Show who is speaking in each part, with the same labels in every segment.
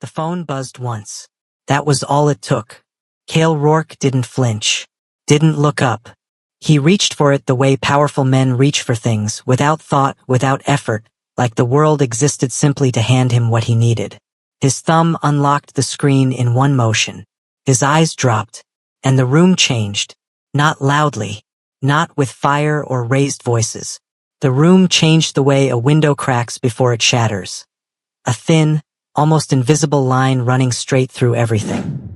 Speaker 1: The phone buzzed once. That was all it took. Cale Rourke didn't flinch, didn't look up. He reached for it the way powerful men reach for things, without thought, without effort, like the world existed simply to hand him what he needed. His thumb unlocked the screen in one motion. His eyes dropped, and the room changed. Not loudly, not with fire or raised voices. The room changed the way a window cracks before it shatters. A thin, almost invisible line running straight through everything.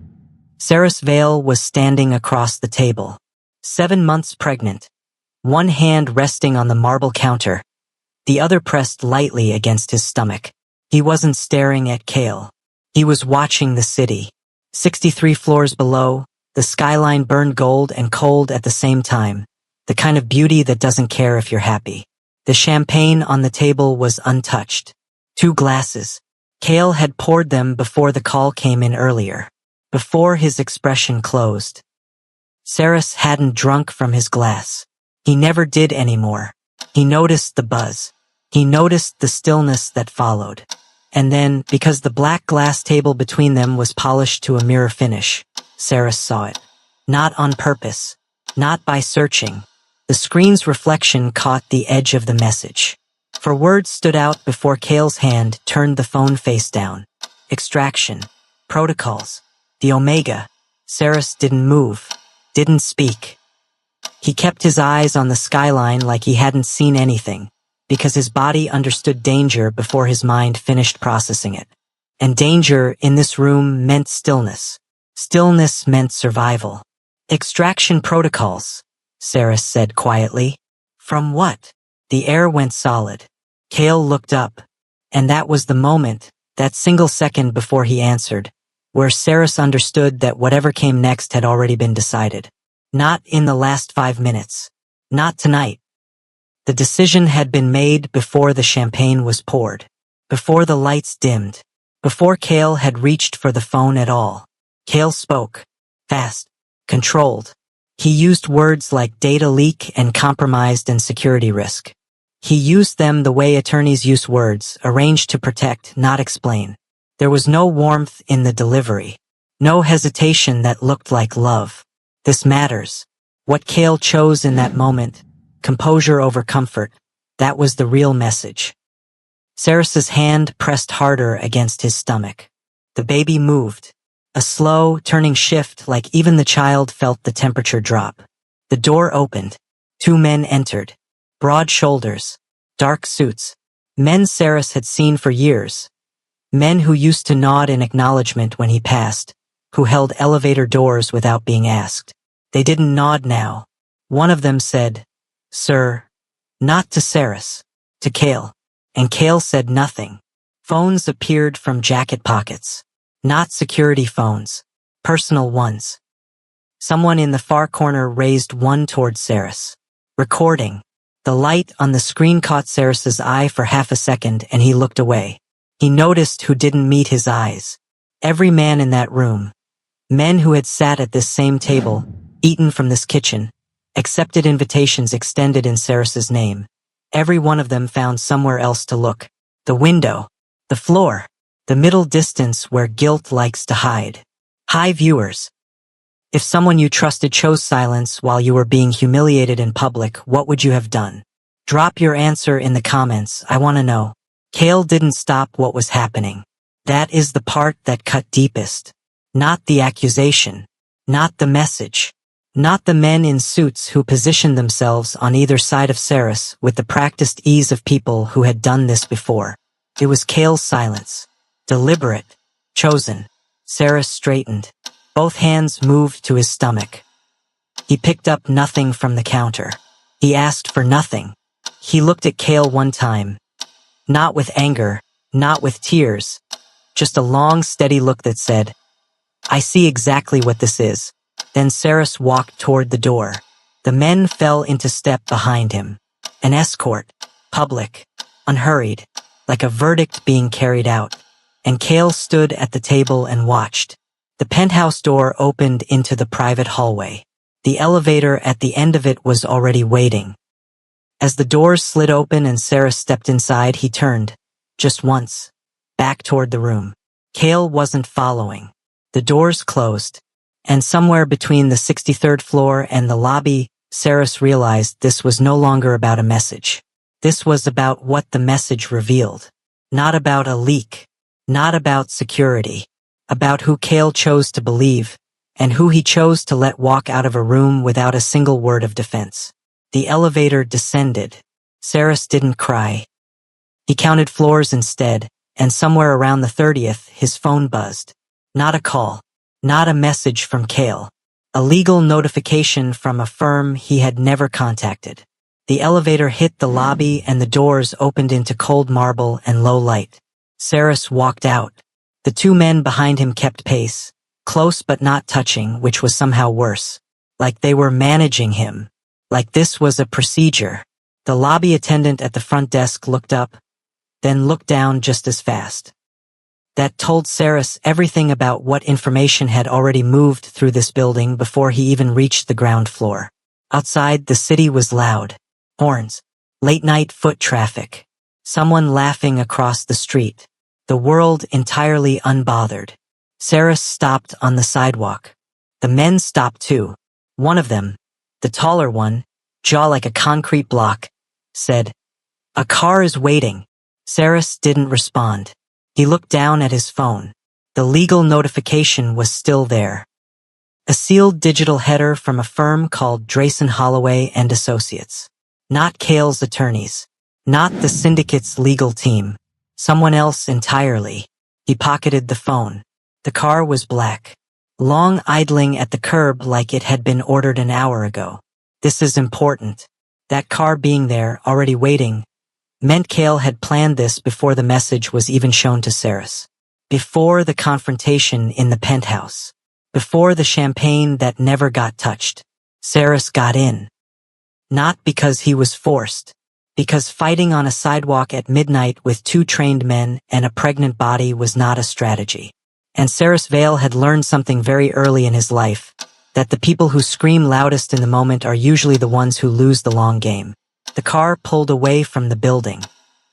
Speaker 1: Saris Vale was standing across the table, 7 months pregnant, one hand resting on the marble counter, the other pressed lightly against his stomach. He wasn't staring at Cale. He was watching the city. 63 floors below, the skyline burned gold and cold at the same time, the kind of beauty that doesn't care if you're happy. The champagne on the table was untouched. 2 glasses. Cale had poured them before the call came in earlier, before his expression closed. Saris hadn't drunk from his glass. He never did anymore. He noticed the buzz. He noticed the stillness that followed. And then, because the black glass table between them was polished to a mirror finish, Saris saw it. Not on purpose. Not by searching. The screen's reflection caught the edge of the message. For words stood out before Cale's hand turned the phone face down. Extraction. Protocols. The Omega. Saris didn't move. Didn't speak. He kept his eyes on the skyline like he hadn't seen anything, because his body understood danger before his mind finished processing it. And danger in this room meant stillness. Stillness meant survival. Extraction protocols, Saris said quietly. From what? The air went solid. Cale looked up, and that was the moment, that single second before he answered, where Saris understood that whatever came next had already been decided. Not in the last 5 minutes. Not tonight. The decision had been made before the champagne was poured, before the lights dimmed, before Cale had reached for the phone at all. Cale spoke. Fast. Controlled. He used words like data leak and compromised and security risk. He used them the way attorneys use words, arranged to protect, not explain. There was no warmth in the delivery. No hesitation that looked like love. This matters. What Cale chose in that moment, composure over comfort, that was the real message. Saris's hand pressed harder against his stomach. The baby moved. A slow, turning shift like even the child felt the temperature drop. The door opened. 2 men entered. Broad shoulders. Dark suits. Men Saris had seen for years. Men who used to nod in acknowledgement when he passed, who held elevator doors without being asked. They didn't nod now. One of them said, "Sir," not to Saris, to Cale. And Cale said nothing. Phones appeared from jacket pockets. Not security phones. Personal ones. Someone in the far corner raised one toward Saris. Recording. The light on the screen caught Saris's eye for half a second and he looked away. He noticed who didn't meet his eyes. Every man in that room. Men who had sat at this same table, eaten from this kitchen, accepted invitations extended in Saris's name. Every one of them found somewhere else to look. The window. The floor. The middle distance where guilt likes to hide. Hi viewers. If someone you trusted chose silence while you were being humiliated in public, what would you have done? Drop your answer in the comments, I want to know. Cale didn't stop what was happening. That is the part that cut deepest. Not the accusation. Not the message. Not the men in suits who positioned themselves on either side of Saris with the practiced ease of people who had done this before. It was Cale's silence. Deliberate. Chosen. Saris straightened. Both hands moved to his stomach. He picked up nothing from the counter. He asked for nothing. He looked at Cale one time. Not with anger, not with tears. Just a long, steady look that said, "I see exactly what this is." Then Saris walked toward the door. The men fell into step behind him. An escort. Public. Unhurried. Like a verdict being carried out. And Cale stood at the table and watched. The penthouse door opened into the private hallway. The elevator at the end of it was already waiting. As the doors slid open and Saris stepped inside, he turned, just once, back toward the room. Cale wasn't following. The doors closed, and somewhere between the 63rd floor and the lobby, Saris realized this was no longer about a message. This was about what the message revealed. Not about a leak. Not about security. About who Cale chose to believe, and who he chose to let walk out of a room without a single word of defense. The elevator descended. Saris didn't cry. He counted floors instead, and somewhere around the 30th, his phone buzzed. Not a call. Not a message from Cale. A legal notification from a firm he had never contacted. The elevator hit the lobby and the doors opened into cold marble and low light. Saris walked out. The two men behind him kept pace, close but not touching, which was somehow worse. Like they were managing him. Like this was a procedure. The lobby attendant at the front desk looked up, then looked down just as fast. That told Saris everything about what information had already moved through this building before he even reached the ground floor. Outside, the city was loud. Horns. Late-night foot traffic. Someone laughing across the street. The world entirely unbothered. Saris stopped on the sidewalk. The men stopped too. One of them, the taller one, jaw like a concrete block, said, "A car is waiting." Saris didn't respond. He looked down at his phone. The legal notification was still there. A sealed digital header from a firm called Drayson Holloway and Associates. Not Cale's attorneys. Not the syndicate's legal team. Someone else entirely. He pocketed the phone. The car was black. Long idling at the curb like it had been ordered an hour ago. This is important. That car being there, already waiting, meant Cale had planned this before the message was even shown to Saris. Before the confrontation in the penthouse. Before the champagne that never got touched. Saris got in. Not because he was forced. Because fighting on a sidewalk at midnight with two trained men and a pregnant body was not a strategy. And Saris Vale had learned something very early in his life, that the people who scream loudest in the moment are usually the ones who lose the long game. The car pulled away from the building.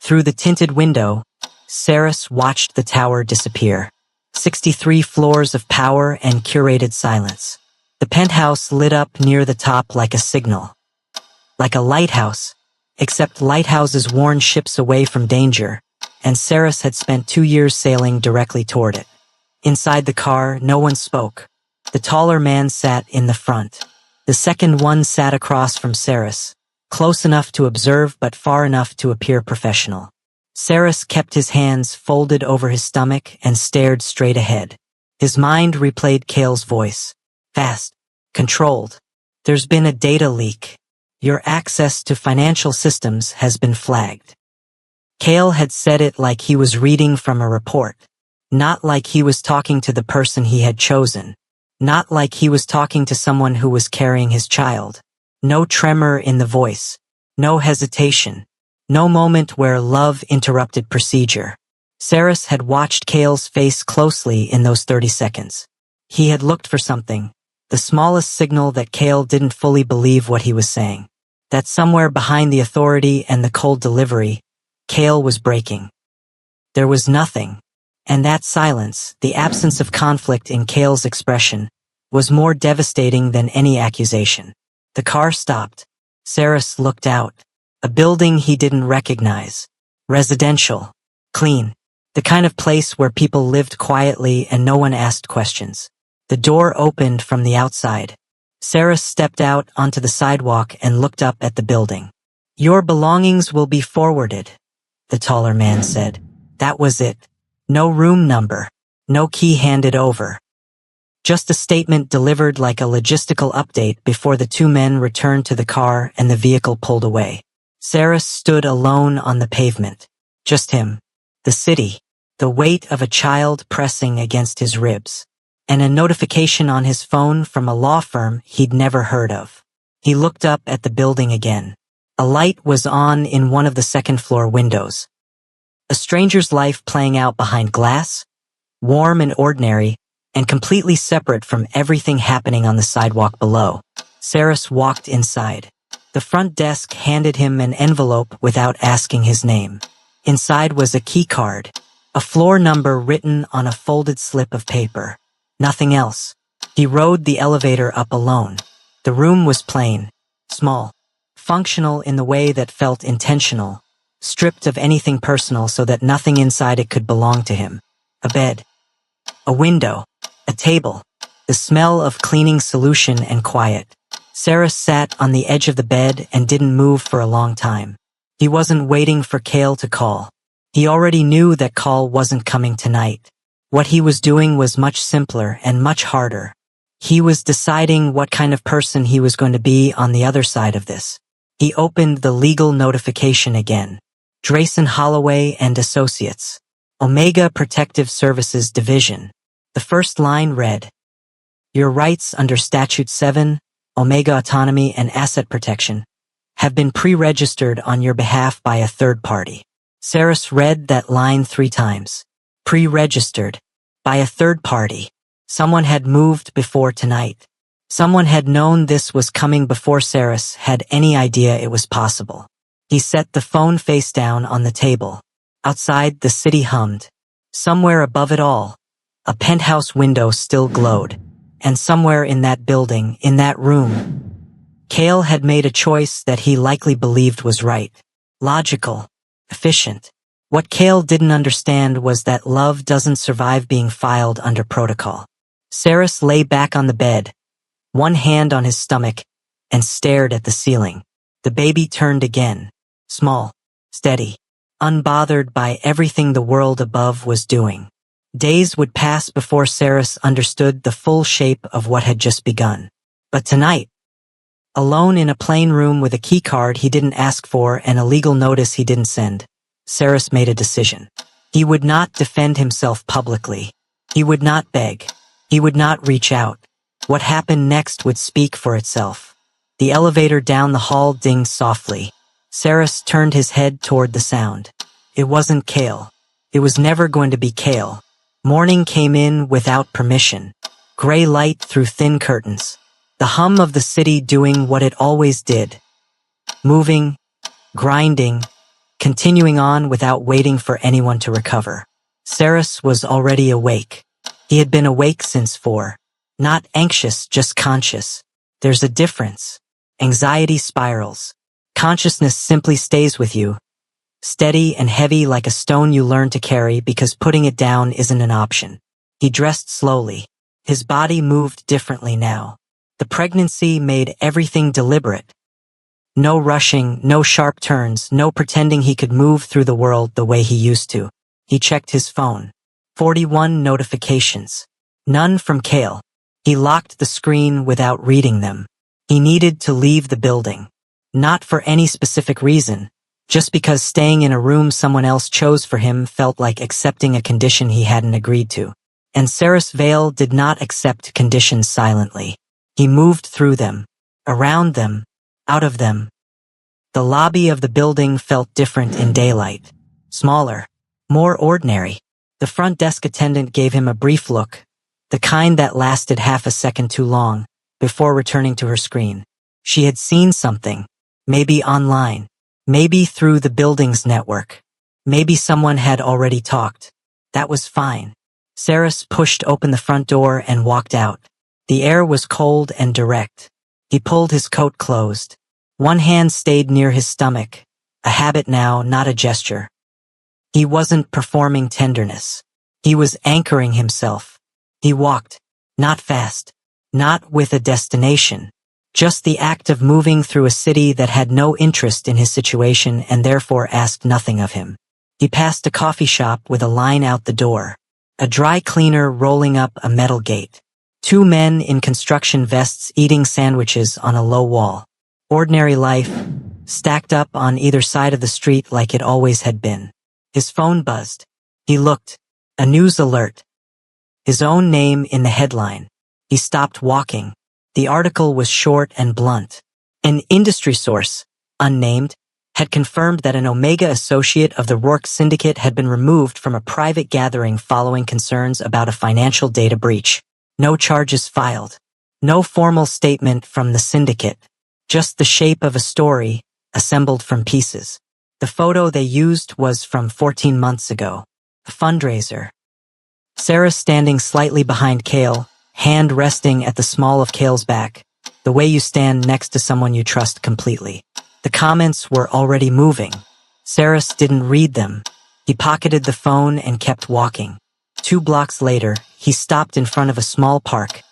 Speaker 1: Through the tinted window, Saris watched the tower disappear. 63 floors of power and curated silence. The penthouse lit up near the top like a signal. Like a lighthouse. Except lighthouses warn ships away from danger, and Saris had spent 2 years sailing directly toward it. Inside the car, no one spoke. The taller man sat in the front. The second one sat across from Saris, close enough to observe but far enough to appear professional. Saris kept his hands folded over his stomach and stared straight ahead. His mind replayed Cale's voice. Fast. Controlled. There's been a data leak. Your access to financial systems has been flagged. Cale had said it like he was reading from a report. Not like he was talking to the person he had chosen. Not like he was talking to someone who was carrying his child. No tremor in the voice. No hesitation. No moment where love interrupted procedure. Saris had watched Cale's face closely in those 30 seconds. He had looked for something. The smallest signal that Cale didn't fully believe what he was saying. That somewhere behind the authority and the cold delivery, Cale was breaking. There was nothing. And that silence, the absence of conflict in Cale's expression, was more devastating than any accusation. The car stopped. Saris looked out. A building he didn't recognize. Residential. Clean. The kind of place where people lived quietly and no one asked questions. The door opened from the outside. Saris stepped out onto the sidewalk and looked up at the building. "Your belongings will be forwarded," the taller man said. That was it. No room number. No key handed over. Just a statement delivered like a logistical update before the two men returned to the car and the vehicle pulled away. Saris stood alone on the pavement. Just him. The city. The weight of a child pressing against his ribs. And a notification on his phone from a law firm he'd never heard of. He looked up at the building again. A light was on in one of the second-floor windows. A stranger's life playing out behind glass, warm and ordinary, and completely separate from everything happening on the sidewalk below. Saris walked inside. The front desk handed him an envelope without asking his name. Inside was a key card. A floor number written on a folded slip of paper. Nothing else. He rode the elevator up alone. The room was plain, small, functional in the way that felt intentional, stripped of anything personal so that nothing inside it could belong to him. A bed. A window. A table. The smell of cleaning solution and quiet. Saras sat on the edge of the bed and didn't move for a long time. He wasn't waiting for Kale to call. He already knew that call wasn't coming tonight. What he was doing was much simpler and much harder. He was deciding what kind of person he was going to be on the other side of this. He opened the legal notification again. Drayson Holloway and Associates. Omega Protective Services Division. The first line read, "Your rights under Statute 7, Omega Autonomy and Asset Protection, have been pre-registered on your behalf by a third party." Saras read that line 3 times. Pre-registered. By a third party. Someone had moved before tonight. Someone had known this was coming before Saras had any idea it was possible. He set the phone face down on the table. Outside, the city hummed. Somewhere above it all, a penthouse window still glowed. And somewhere in that building, in that room, Kale had made a choice that he likely believed was right. Logical. Efficient. What Kale didn't understand was that love doesn't survive being filed under protocol. Saras lay back on the bed, one hand on his stomach, and stared at the ceiling. The baby turned again. Small. Steady. Unbothered by everything the world above was doing. Days would pass before Saras understood the full shape of what had just begun. But tonight, alone in a plain room with a keycard he didn't ask for and a legal notice he didn't send, Saras made a decision. He would not defend himself publicly. He would not beg. He would not reach out. What happened next would speak for itself. The elevator down the hall dinged softly. Saras turned his head toward the sound. It wasn't Kale. It was never going to be Kale. Morning came in without permission. Gray light through thin curtains. The hum of the city doing what it always did. Moving, grinding, continuing on without waiting for anyone to recover. Saras was already awake. He had been awake since 4. Not anxious, just conscious. There's a difference. Anxiety spirals. Consciousness simply stays with you. Steady and heavy like a stone you learn to carry because putting it down isn't an option. He dressed slowly. His body moved differently now. The pregnancy made everything deliberate. No rushing, no sharp turns, no pretending he could move through the world the way he used to. He checked his phone. 41 notifications. None from Kale. He locked the screen without reading them. He needed to leave the building. Not for any specific reason. Just because staying in a room someone else chose for him felt like accepting a condition he hadn't agreed to. And Saras Vale did not accept conditions silently. He moved through them, around them, out of them. The lobby of the building felt different in daylight. Smaller, more ordinary. The front desk attendant gave him a brief look, the kind that lasted half a second too long, before returning to her screen. She had seen something, maybe online. Maybe through the building's network. Maybe someone had already talked. That was fine. Saras pushed open the front door and walked out. The air was cold and direct. He pulled his coat closed. One hand stayed near his stomach. A habit now, not a gesture. He wasn't performing tenderness. He was anchoring himself. He walked. Not fast. Not with a destination. Just the act of moving through a city that had no interest in his situation and therefore asked nothing of him. He passed a coffee shop with a line out the door. A dry cleaner rolling up a metal gate. 2 men in construction vests eating sandwiches on a low wall. Ordinary life, stacked up on either side of the street like it always had been. His phone buzzed. He looked. A news alert. His own name in the headline. He stopped walking. The article was short and blunt. An industry source, unnamed, had confirmed that an Omega associate of the Rourke Syndicate had been removed from a private gathering following concerns about a financial data breach. No charges filed. No formal statement from the syndicate. Just the shape of a story, assembled from pieces. The photo they used was from 14 months ago. A fundraiser. Sarah standing slightly behind Cale, hand resting at the small of Cale's back, the way you stand next to someone you trust completely. The comments were already moving. Saras didn't read them. He pocketed the phone and kept walking. 2 blocks later, he stopped in front of a small park.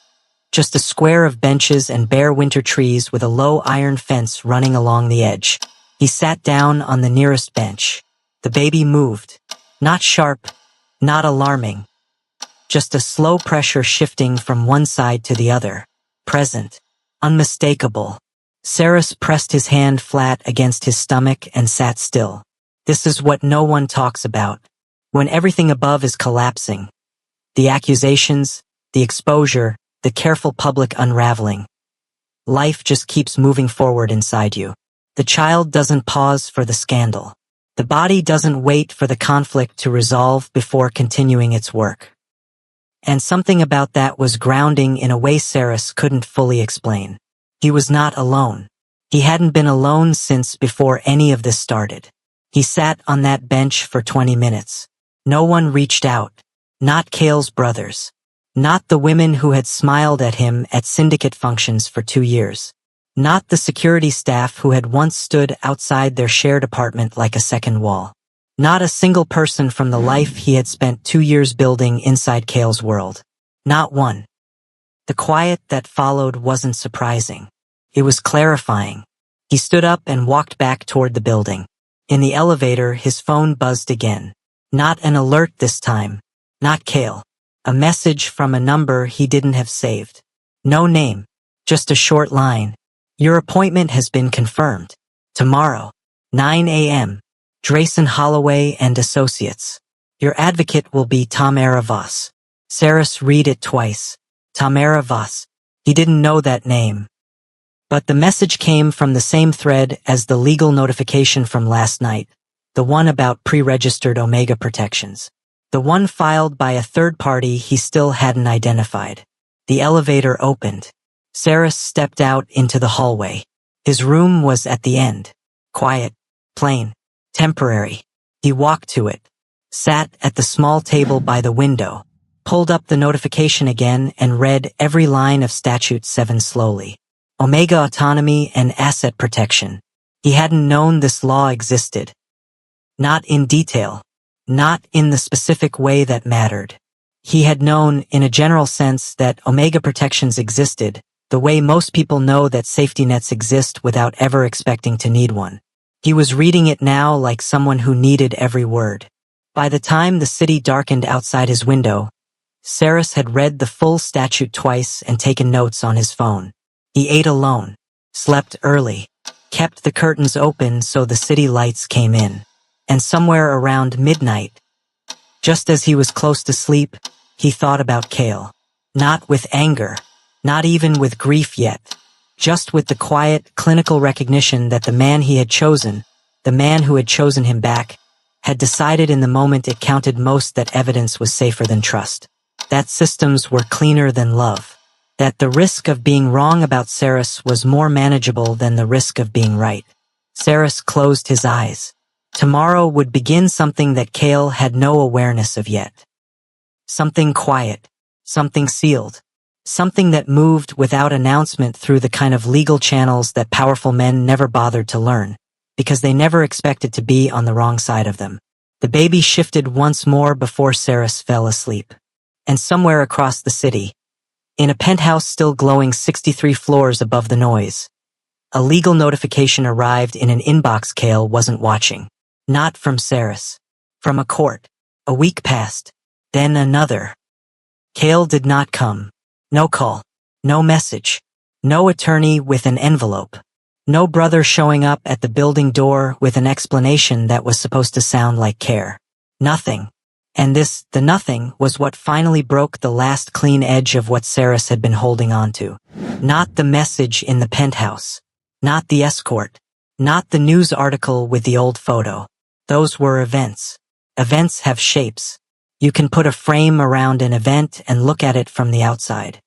Speaker 1: Just a square of benches and bare winter trees with a low iron fence running along the edge. He sat down on the nearest bench. The baby moved. Not sharp, not alarming. Just a slow pressure shifting from one side to the other. Present. Unmistakable. Saras pressed his hand flat against his stomach and sat still. This is what no one talks about. When everything above is collapsing. The accusations, the exposure, the careful public unraveling. Life just keeps moving forward inside you. The child doesn't pause for the scandal. The body doesn't wait for the conflict to resolve before continuing its work. And something about that was grounding in a way Saras couldn't fully explain. He was not alone. He hadn't been alone since before any of this started. He sat on that bench for 20 minutes. No one reached out. Not Cale's brothers. Not the women who had smiled at him at syndicate functions for 2 years. Not the security staff who had once stood outside their shared apartment like a second wall. Not a single person from the life he had spent 2 years building inside Cale's world. Not one. The quiet that followed wasn't surprising. It was clarifying. He stood up and walked back toward the building. In the elevator, his phone buzzed again. Not an alert this time. Not Cale. A message from a number he didn't have saved. No name. Just a short line. Your appointment has been confirmed. Tomorrow, 9 a.m. Drayson Holloway and Associates. Your advocate will be Tamara Voss. Saras read it twice. Tamara Voss. He didn't know that name. But the message came from the same thread as the legal notification from last night, the one about pre-registered Omega protections. The one filed by a third party he still hadn't identified. The elevator opened. Saras stepped out into the hallway. His room was at the end. Quiet, plain, temporary. He walked to it, sat at the small table by the window, pulled up the notification again and read every line of Statute 7 slowly. Omega autonomy and asset protection. He hadn't known this law existed. Not in detail. Not in the specific way that mattered. He had known, in a general sense, that Omega protections existed, the way most people know that safety nets exist without ever expecting to need one. He was reading it now like someone who needed every word. By the time the city darkened outside his window, Saras had read the full statute twice and taken notes on his phone. He ate alone, slept early, kept the curtains open so the city lights came in. And somewhere around midnight, just as he was close to sleep, he thought about Cale. Not with anger, not even with grief yet, just with the quiet, clinical recognition that the man he had chosen, the man who had chosen him back, had decided in the moment it counted most that evidence was safer than trust, that systems were cleaner than love, that the risk of being wrong about Saras was more manageable than the risk of being right. Saras closed his eyes. Tomorrow would begin something that Cale had no awareness of yet. Something quiet, something sealed, something that moved without announcement through the kind of legal channels that powerful men never bothered to learn, because they never expected to be on the wrong side of them. The baby shifted once more before Saras fell asleep. And somewhere across the city, in a penthouse still glowing 63 floors above the noise, a legal notification arrived in an inbox Cale wasn't watching. Not from Saras. From a court. A week passed. Then another. Cale did not come. No call. No message. No attorney with an envelope. No brother showing up at the building door with an explanation that was supposed to sound like care. Nothing. And the nothing, was what finally broke the last clean edge of what Saras had been holding on to. Not the message in the penthouse. Not the escort. Not the news article with the old photo. Those were events. Events have shapes. You can put a frame around an event and look at it from the outside.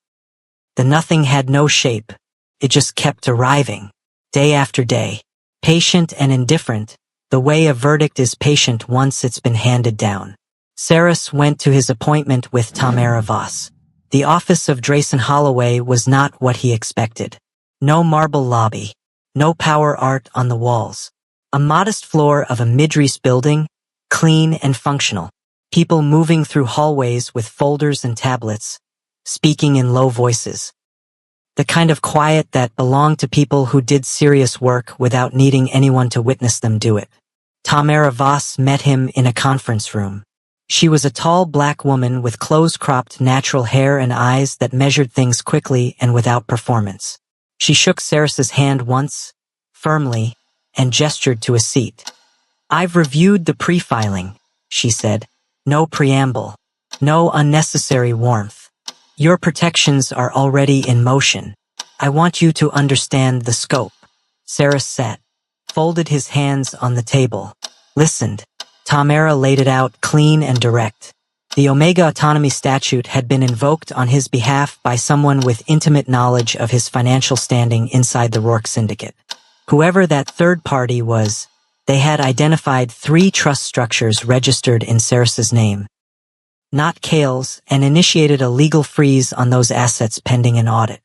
Speaker 1: The nothing had no shape. It just kept arriving. Day after day. Patient and indifferent, the way a verdict is patient once it's been handed down. Saras went to his appointment with Tamara Voss. The office of Drayson Holloway was not what he expected. No marble lobby. No power art on the walls. A modest floor of a Midris building, clean and functional. People moving through hallways with folders and tablets, speaking in low voices. The kind of quiet that belonged to people who did serious work without needing anyone to witness them do it. Tamara Voss met him in a conference room. She was a tall black woman with close-cropped natural hair and eyes that measured things quickly and without performance. She shook Saras's hand once, firmly, and gestured to a seat. "I've reviewed the pre-filing," she said. "No preamble. No unnecessary warmth. Your protections are already in motion. I want you to understand the scope." Saras sat, folded his hands on the table, listened. Tamara laid it out clean and direct. The Omega Autonomy Statute had been invoked on his behalf by someone with intimate knowledge of his financial standing inside the Rourke Syndicate. Whoever that third party was, they had identified 3 trust structures registered in Saras's name, not Cale's, and initiated a legal freeze on those assets pending an audit.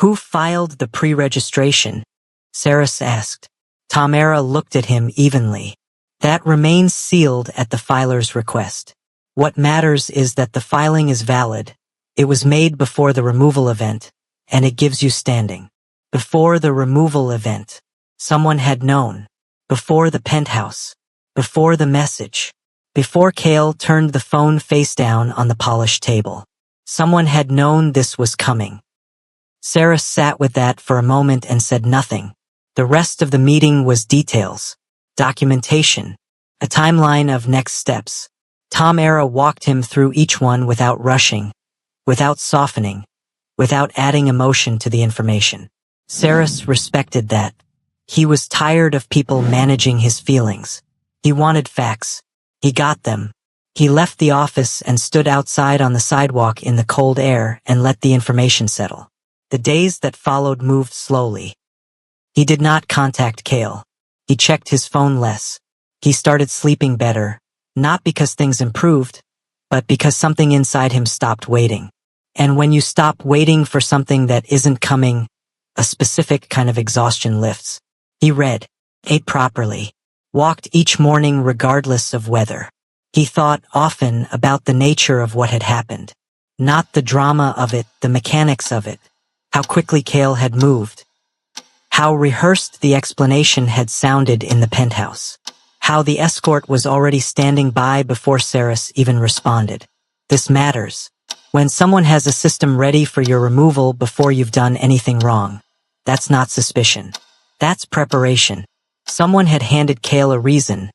Speaker 1: "Who filed the pre-registration?" Saras asked. Tamara looked at him evenly. "That remains sealed at the filer's request. What matters is that the filing is valid. It was made before the removal event, and it gives you standing. Before the removal event. Someone had known. Before the penthouse. Before the message. Before Cale turned the phone face down on the polished table. Someone had known this was coming." Saras sat with that for a moment and said nothing. The rest of the meeting was details. Documentation. A timeline of next steps. Tamara walked him through each one without rushing, without softening, without adding emotion to the information. Saras respected that. He was tired of people managing his feelings. He wanted facts. He got them. He left the office and stood outside on the sidewalk in the cold air and let the information settle. The days that followed moved slowly. He did not contact Cale. He checked his phone less. He started sleeping better, not because things improved, but because something inside him stopped waiting. And when you stop waiting for something that isn't coming, a specific kind of exhaustion lifts. He read, ate properly, walked each morning regardless of weather. He thought often about the nature of what had happened. Not the drama of it, the mechanics of it, how quickly Cale had moved. How rehearsed the explanation had sounded in the penthouse. How the escort was already standing by before Saras even responded. This matters. When someone has a system ready for your removal before you've done anything wrong, that's not suspicion. That's preparation. Someone had handed Cale a reason,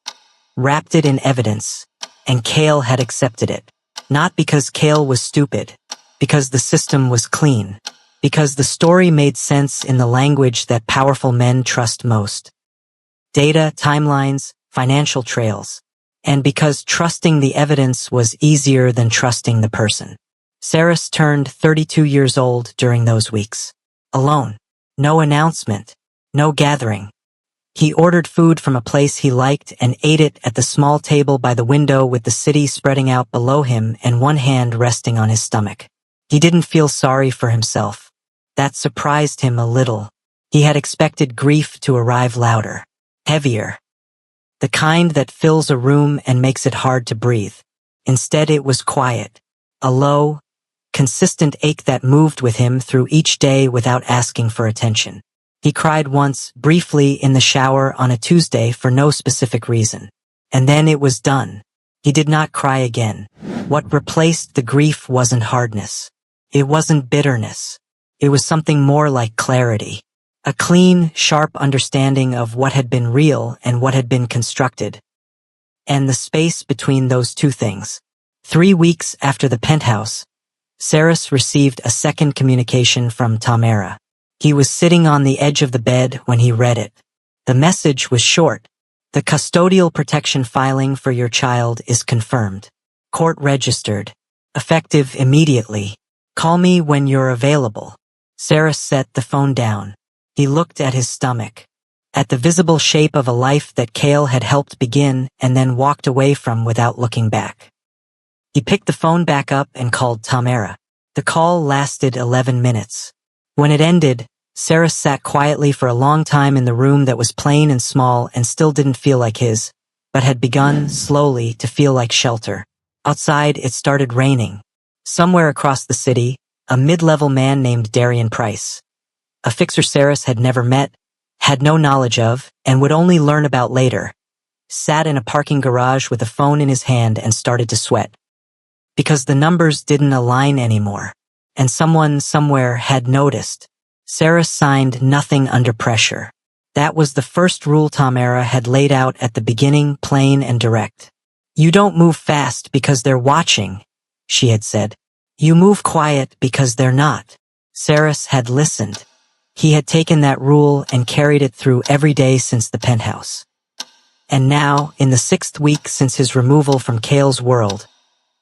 Speaker 1: wrapped it in evidence, and Cale had accepted it. Not because Cale was stupid, because the system was clean. Because the story made sense in the language that powerful men trust most. Data, timelines, financial trails. And because trusting the evidence was easier than trusting the person. Saras turned 32 years old during those weeks. Alone. No announcement. No gathering. He ordered food from a place he liked and ate it at the small table by the window with the city spreading out below him and one hand resting on his stomach. He didn't feel sorry for himself. That surprised him a little. He had expected grief to arrive louder, heavier. The kind that fills a room and makes it hard to breathe. Instead it was quiet. A low, consistent ache that moved with him through each day without asking for attention. He cried once, briefly, in the shower on a Tuesday for no specific reason. And then it was done. He did not cry again. What replaced the grief wasn't hardness. It wasn't bitterness. It was something more like clarity. A clean, sharp understanding of what had been real and what had been constructed. And the space between those two things. 3 weeks after the penthouse, Saras received a second communication from Tamara. He was sitting on the edge of the bed when he read it. The message was short. The custodial protection filing for your child is confirmed. Court registered. Effective immediately. Call me when you're available. Saras set the phone down. He looked at his stomach. At the visible shape of a life that Cale had helped begin and then walked away from without looking back. He picked the phone back up and called Tamara. The call lasted 11 minutes. When it ended, Saras sat quietly for a long time in the room that was plain and small and still didn't feel like his, but had begun, slowly, to feel like shelter. Outside, it started raining. Somewhere across the city, a mid-level man named Darian Price, a fixer Saras had never met, had no knowledge of, and would only learn about later, sat in a parking garage with a phone in his hand and started to sweat. Because the numbers didn't align anymore, and someone somewhere had noticed. Saras signed nothing under pressure. That was the first rule Tamara had laid out at the beginning, plain and direct. You don't move fast because they're watching, she had said. You move quiet because they're not. Saras had listened. He had taken that rule and carried it through every day since the penthouse. And now, in the 6th week since his removal from Cale's world,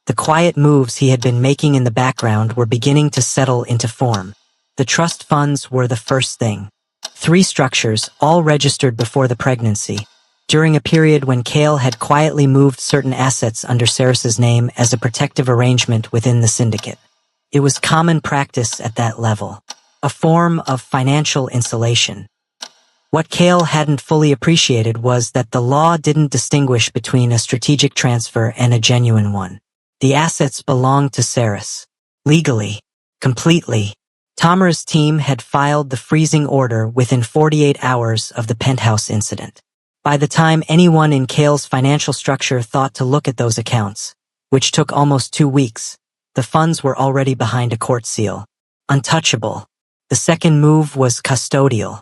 Speaker 1: the quiet moves he had been making in the background were beginning to settle into form. The trust funds were the first thing. 3 structures, all registered before the pregnancy, during a period when Cale had quietly moved certain assets under Saras's name as a protective arrangement within the syndicate. It was common practice at that level, a form of financial insulation. What Cale hadn't fully appreciated was that the law didn't distinguish between a strategic transfer and a genuine one. The assets belonged to Saras. Legally. Completely. Tamara's team had filed the freezing order within 48 hours of the penthouse incident. By the time anyone in Cale's financial structure thought to look at those accounts, which took almost 2 weeks, the funds were already behind a court seal. Untouchable. The second move was custodial.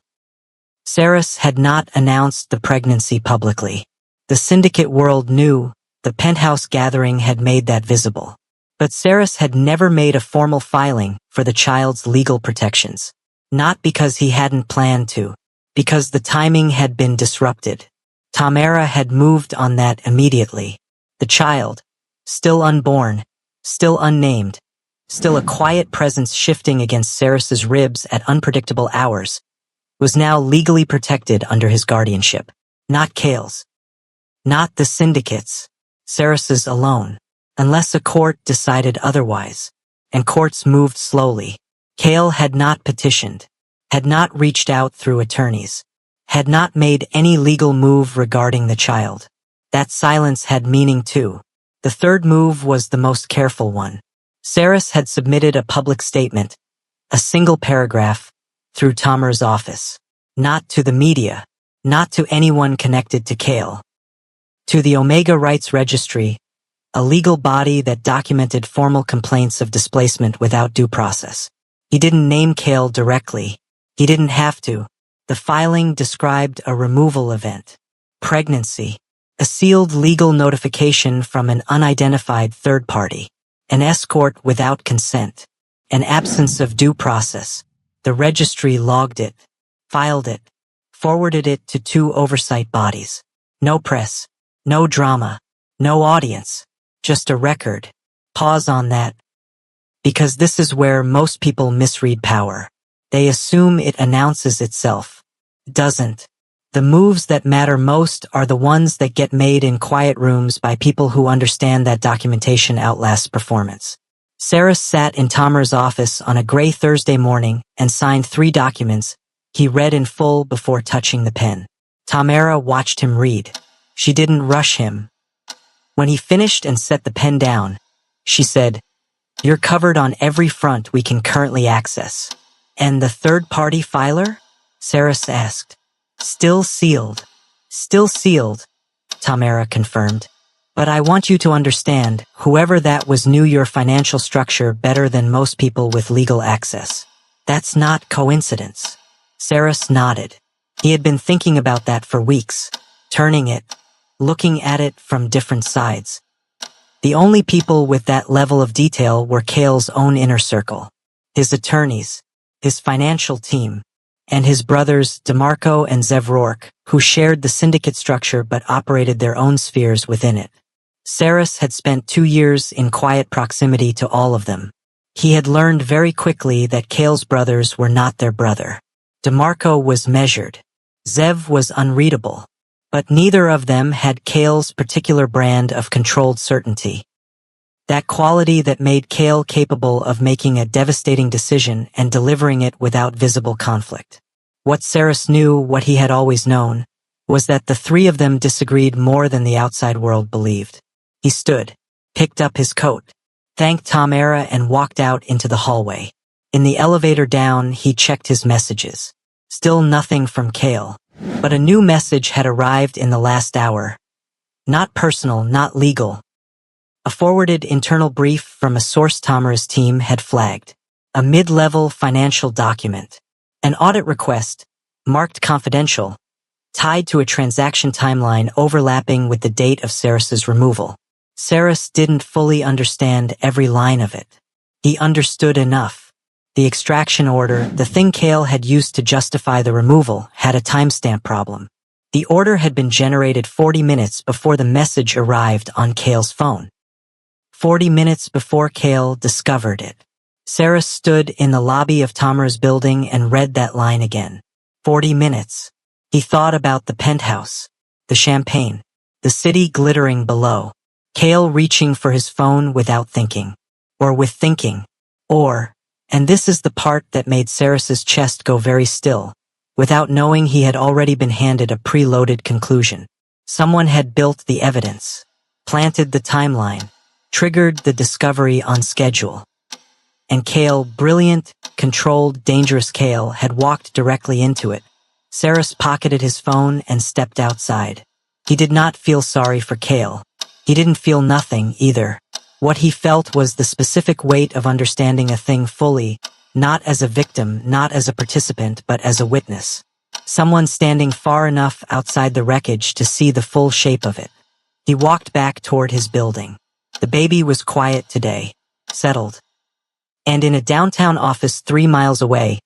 Speaker 1: Saras had not announced the pregnancy publicly. The syndicate world knew. The penthouse gathering had made that visible. But Saras had never made a formal filing for the child's legal protections. Not because he hadn't planned to, because the timing had been disrupted. Tamara had moved on that immediately. The child, still unborn, still unnamed, still a quiet presence shifting against Saras's ribs at unpredictable hours, was now legally protected under his guardianship. Not Cale's. Not the syndicate's. Saras's alone. Unless a court decided otherwise. And courts moved slowly. Cale had not petitioned, had not reached out through attorneys, had not made any legal move regarding the child. That silence had meaning too. The third move was the most careful one. Saras had submitted a public statement, a single paragraph, through Tamara's office. Not to the media, not to anyone connected to Cale. To the Omega Rights Registry, a legal body that documented formal complaints of displacement without due process. He didn't name Cale directly. He didn't have to. The filing described a removal event. Pregnancy. A sealed legal notification from an unidentified third party. An escort without consent. An absence of due process. The registry logged it, filed it, forwarded it to 2 oversight bodies. No press. No drama. No audience. Just a record. Pause on that. Because this is where most people misread power. They assume it announces itself. It doesn't. The moves that matter most are the ones that get made in quiet rooms by people who understand that documentation outlasts performance. Saras sat in Tamara's office on a gray Thursday morning and signed 3 documents he read in full before touching the pen. Tamara watched him read. She didn't rush him. When he finished and set the pen down, she said, "You're covered on every front we can currently access." "And the third-party filer?" Saras asked. "Still sealed." "Still sealed," Tamara confirmed. "But I want you to understand, whoever that was knew your financial structure better than most people with legal access. That's not coincidence." Saras nodded. He had been thinking about that for weeks, turning it, looking at it from different sides. The only people with that level of detail were Cale's own inner circle, his attorneys, his financial team, and his brothers DeMarco and Zev Rourke, who shared the syndicate structure but operated their own spheres within it. Saras had spent 2 years in quiet proximity to all of them. He had learned very quickly that Cale's brothers were not their brother. DeMarco was measured. Zev was unreadable. But neither of them had Cale's particular brand of controlled certainty. That quality that made Cale capable of making a devastating decision and delivering it without visible conflict. What Saras knew, what he had always known, was that the three of them disagreed more than the outside world believed. He stood, picked up his coat, thanked Tamara and walked out into the hallway. In the elevator down, he checked his messages. Still nothing from Cale. But a new message had arrived in the last hour. Not personal, not legal. A forwarded internal brief from a source Tamara's team had flagged. A mid-level financial document. An audit request, marked confidential, tied to a transaction timeline overlapping with the date of Saras's removal. Saras didn't fully understand every line of it. He understood enough. The extraction order, the thing Cale had used to justify the removal, had a timestamp problem. The order had been generated 40 minutes before the message arrived on Cale's phone. 40 minutes before Cale discovered it. Saras stood in the lobby of Tamara's building and read that line again. 40 minutes. He thought about the penthouse, the champagne, the city glittering below. Cale reaching for his phone without thinking. Or with thinking. Or, and this is the part that made Saras's chest go very still, without knowing he had already been handed a preloaded conclusion. Someone had built the evidence, planted the timeline, triggered the discovery on schedule. And Cale, brilliant, controlled, dangerous Cale, had walked directly into it. Saras pocketed his phone and stepped outside. He did not feel sorry for Cale. He didn't feel nothing, either. What he felt was the specific weight of understanding a thing fully, not as a victim, not as a participant, but as a witness. Someone standing far enough outside the wreckage to see the full shape of it. He walked back toward his building. The baby was quiet today, settled. And in a downtown office 3 miles away,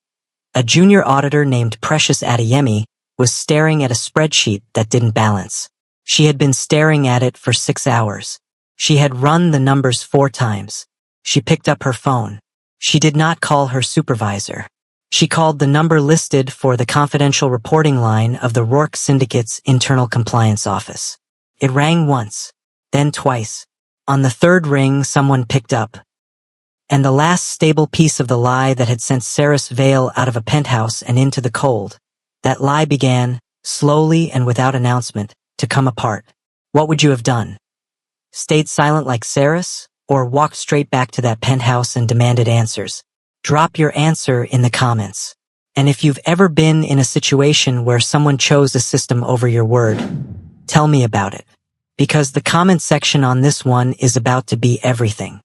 Speaker 1: a junior auditor named Precious Adeyemi was staring at a spreadsheet that didn't balance. She had been staring at it for 6 hours. She had run the numbers 4 times. She picked up her phone. She did not call her supervisor. She called the number listed for the confidential reporting line of the Rourke Syndicate's internal compliance office. It rang once, then twice. On the 3rd ring, someone picked up. And the last stable piece of the lie that had sent Saras Vale out of a penthouse and into the cold. That lie began, slowly and without announcement, to come apart. What would you have done? Stayed silent like Saras, or walked straight back to that penthouse and demanded answers? Drop your answer in the comments. And if you've ever been in a situation where someone chose a system over your word, tell me about it. Because the comment section on this one is about to be everything.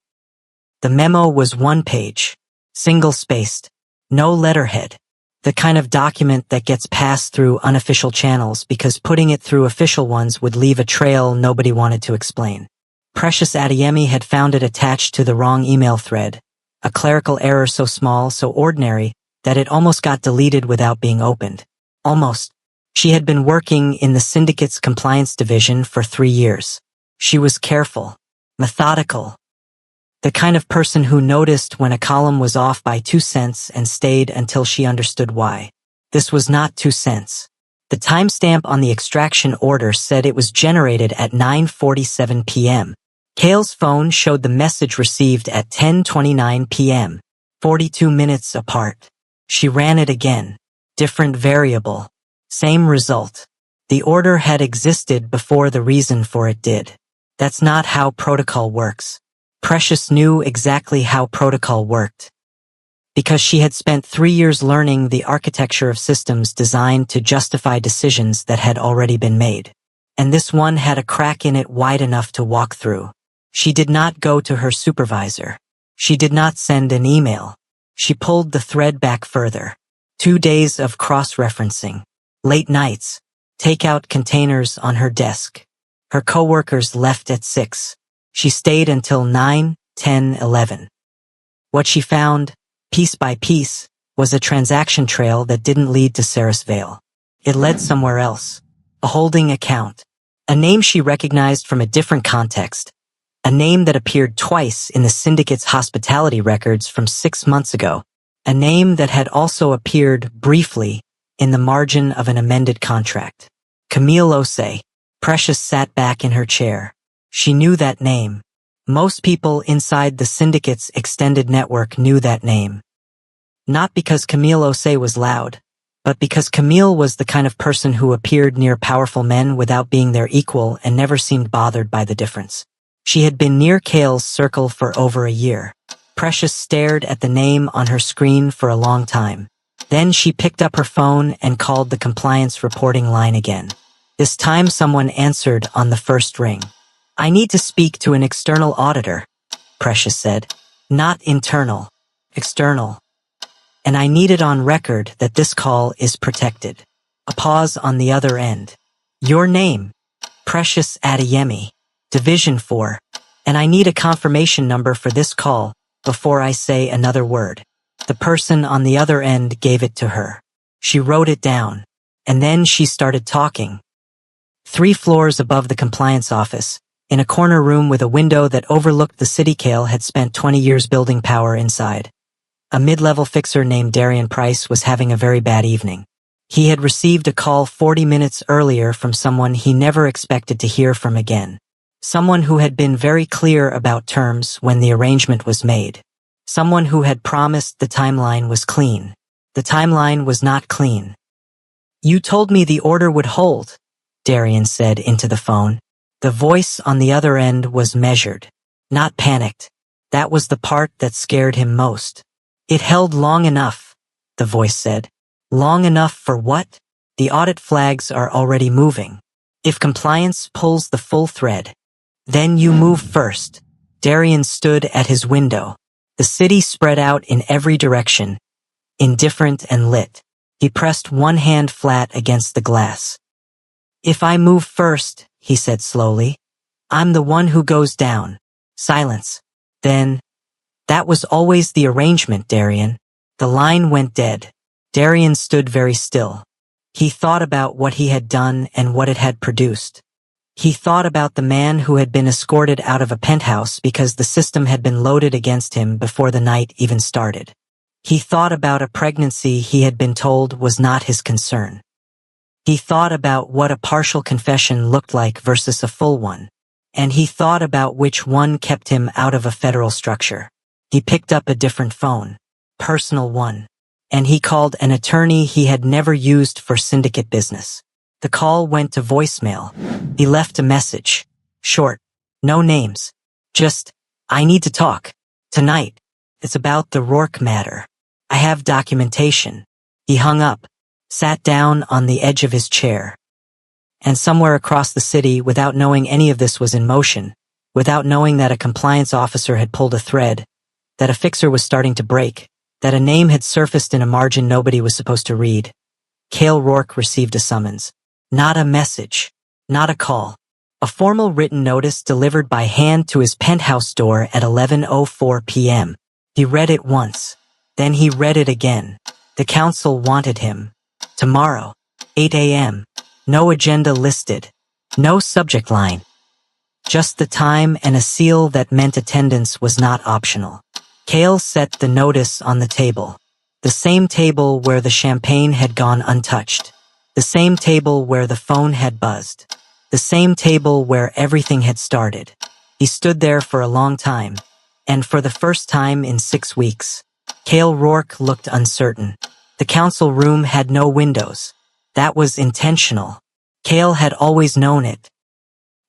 Speaker 1: The memo was 1 page, single-spaced, no letterhead. The kind of document that gets passed through unofficial channels because putting it through official ones would leave a trail nobody wanted to explain. Precious Adeyemi had found it attached to the wrong email thread, a clerical error so small, so ordinary, that it almost got deleted without being opened. Almost. She had been working in the syndicate's compliance division for 3 years. She was careful, methodical. The kind of person who noticed when a column was off by 2 cents and stayed until she understood why. This was not 2 cents. The timestamp on the extraction order said it was generated at 9:47 p.m. Cale's phone showed the message received at 10:29 p.m., 42 minutes apart. She ran it again. Different variable. Same result. The order had existed before the reason for it did. That's not how protocol works. Precious knew exactly how protocol worked. Because she had spent 3 years learning the architecture of systems designed to justify decisions that had already been made. And this one had a crack in it wide enough to walk through. She did not go to her supervisor. She did not send an email. She pulled the thread back further. 2 days of cross-referencing. Late nights. Takeout containers on her desk. Her coworkers left at 6. She stayed until 9, 10, 11. What she found, piece by piece, was a transaction trail that didn't lead to Saras Vale. It led somewhere else. A holding account. A name she recognized from a different context. A name that appeared twice in the syndicate's hospitality records from 6 months ago. A name that had also appeared briefly in the margin of an amended contract. Camille Osei. Precious sat back in her chair. She knew that name. Most people inside the syndicate's extended network knew that name. Not because Camille Osei was loud, but because Camille was the kind of person who appeared near powerful men without being their equal and never seemed bothered by the difference. She had been near Cale's circle for over a year. Precious stared at the name on her screen for a long time. Then she picked up her phone and called the compliance reporting line again. This time someone answered on the first ring. "I need to speak to an external auditor," Precious said. "Not internal. External. And I need it on record that this call is protected." A pause on the other end. "Your name?" "Precious Adeyemi. Division 4. And I need a confirmation number for this call before I say another word." The person on the other end gave it to her. She wrote it down. And then she started talking. 3 floors above the compliance office, in a corner room with a window that overlooked the city, Cale had spent 20 years building power inside. A mid-level fixer named Darian Price was having a very bad evening. He had received a call 40 minutes earlier from someone he never expected to hear from again. Someone who had been very clear about terms when the arrangement was made. Someone who had promised the timeline was clean. The timeline was not clean. "You told me the order would hold," Darian said into the phone. The voice on the other end was measured, not panicked. That was the part that scared him most. "It held long enough," the voice said. "Long enough for what? The audit flags are already moving. If compliance pulls the full thread, then you move first." Darian stood at his window. The city spread out in every direction, indifferent and lit. He pressed one hand flat against the glass. "If I move first," he said slowly, "I'm the one who goes down." Silence. Then, "That was always the arrangement, Darian." The line went dead. Darian stood very still. He thought about what he had done and what it had produced. He thought about the man who had been escorted out of a penthouse because the system had been loaded against him before the night even started. He thought about a pregnancy he had been told was not his concern. He thought about what a partial confession looked like versus a full one. And he thought about which one kept him out of a federal structure. He picked up a different phone. Personal one. And he called an attorney he had never used for syndicate business. The call went to voicemail. He left a message. Short. No names. Just, "I need to talk. Tonight. It's about the Rourke matter. I have documentation." He hung up, sat down on the edge of his chair. And somewhere across the city, without knowing any of this was in motion, without knowing that a compliance officer had pulled a thread, that a fixer was starting to break, that a name had surfaced in a margin nobody was supposed to read, Cale Rourke received a summons. Not a message. Not a call. A formal written notice delivered by hand to his penthouse door at 11:04 p.m. He read it once. Then he read it again. The council wanted him. Tomorrow, 8 a.m. No agenda listed. No subject line. Just the time and a seal that meant attendance was not optional. Cale set the notice on the table. The same table where the champagne had gone untouched. The same table where the phone had buzzed. The same table where everything had started. He stood there for a long time. And for the first time in 6 weeks, Cale Rourke looked uncertain. The council room had no windows. That was intentional. Cale had always known it.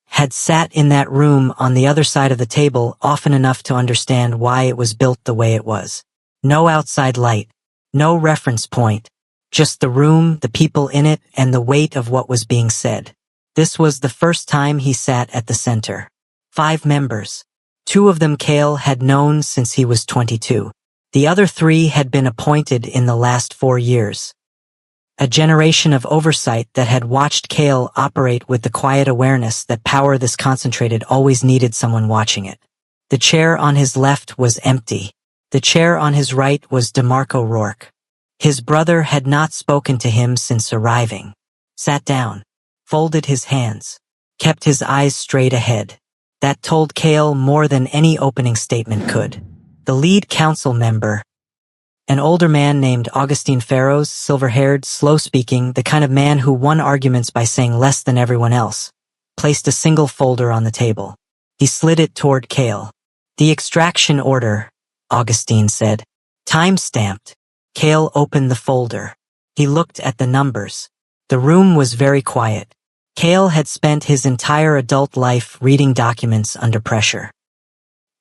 Speaker 1: Had sat in that room on the other side of the table often enough to understand why it was built the way it was. No outside light. No reference point. Just the room, the people in it, and the weight of what was being said. This was the first time he sat at the center. 5 members. 2 of them Cale had known since he was 22. The other 3 had been appointed in the last 4 years. A generation of oversight that had watched Cale operate with the quiet awareness that power this concentrated always needed someone watching it. The chair on his left was empty. The chair on his right was DeMarco Rourke. His brother had not spoken to him since arriving. Sat down, folded his hands, kept his eyes straight ahead. That told Cale more than any opening statement could. The lead council member, an older man named Augustine Farrows, silver-haired, slow-speaking, the kind of man who won arguments by saying less than everyone else, placed a single folder on the table. He slid it toward Cale. The extraction order, Augustine said. Time-stamped. Cale opened the folder. He looked at the numbers. The room was very quiet. Cale had spent his entire adult life reading documents under pressure.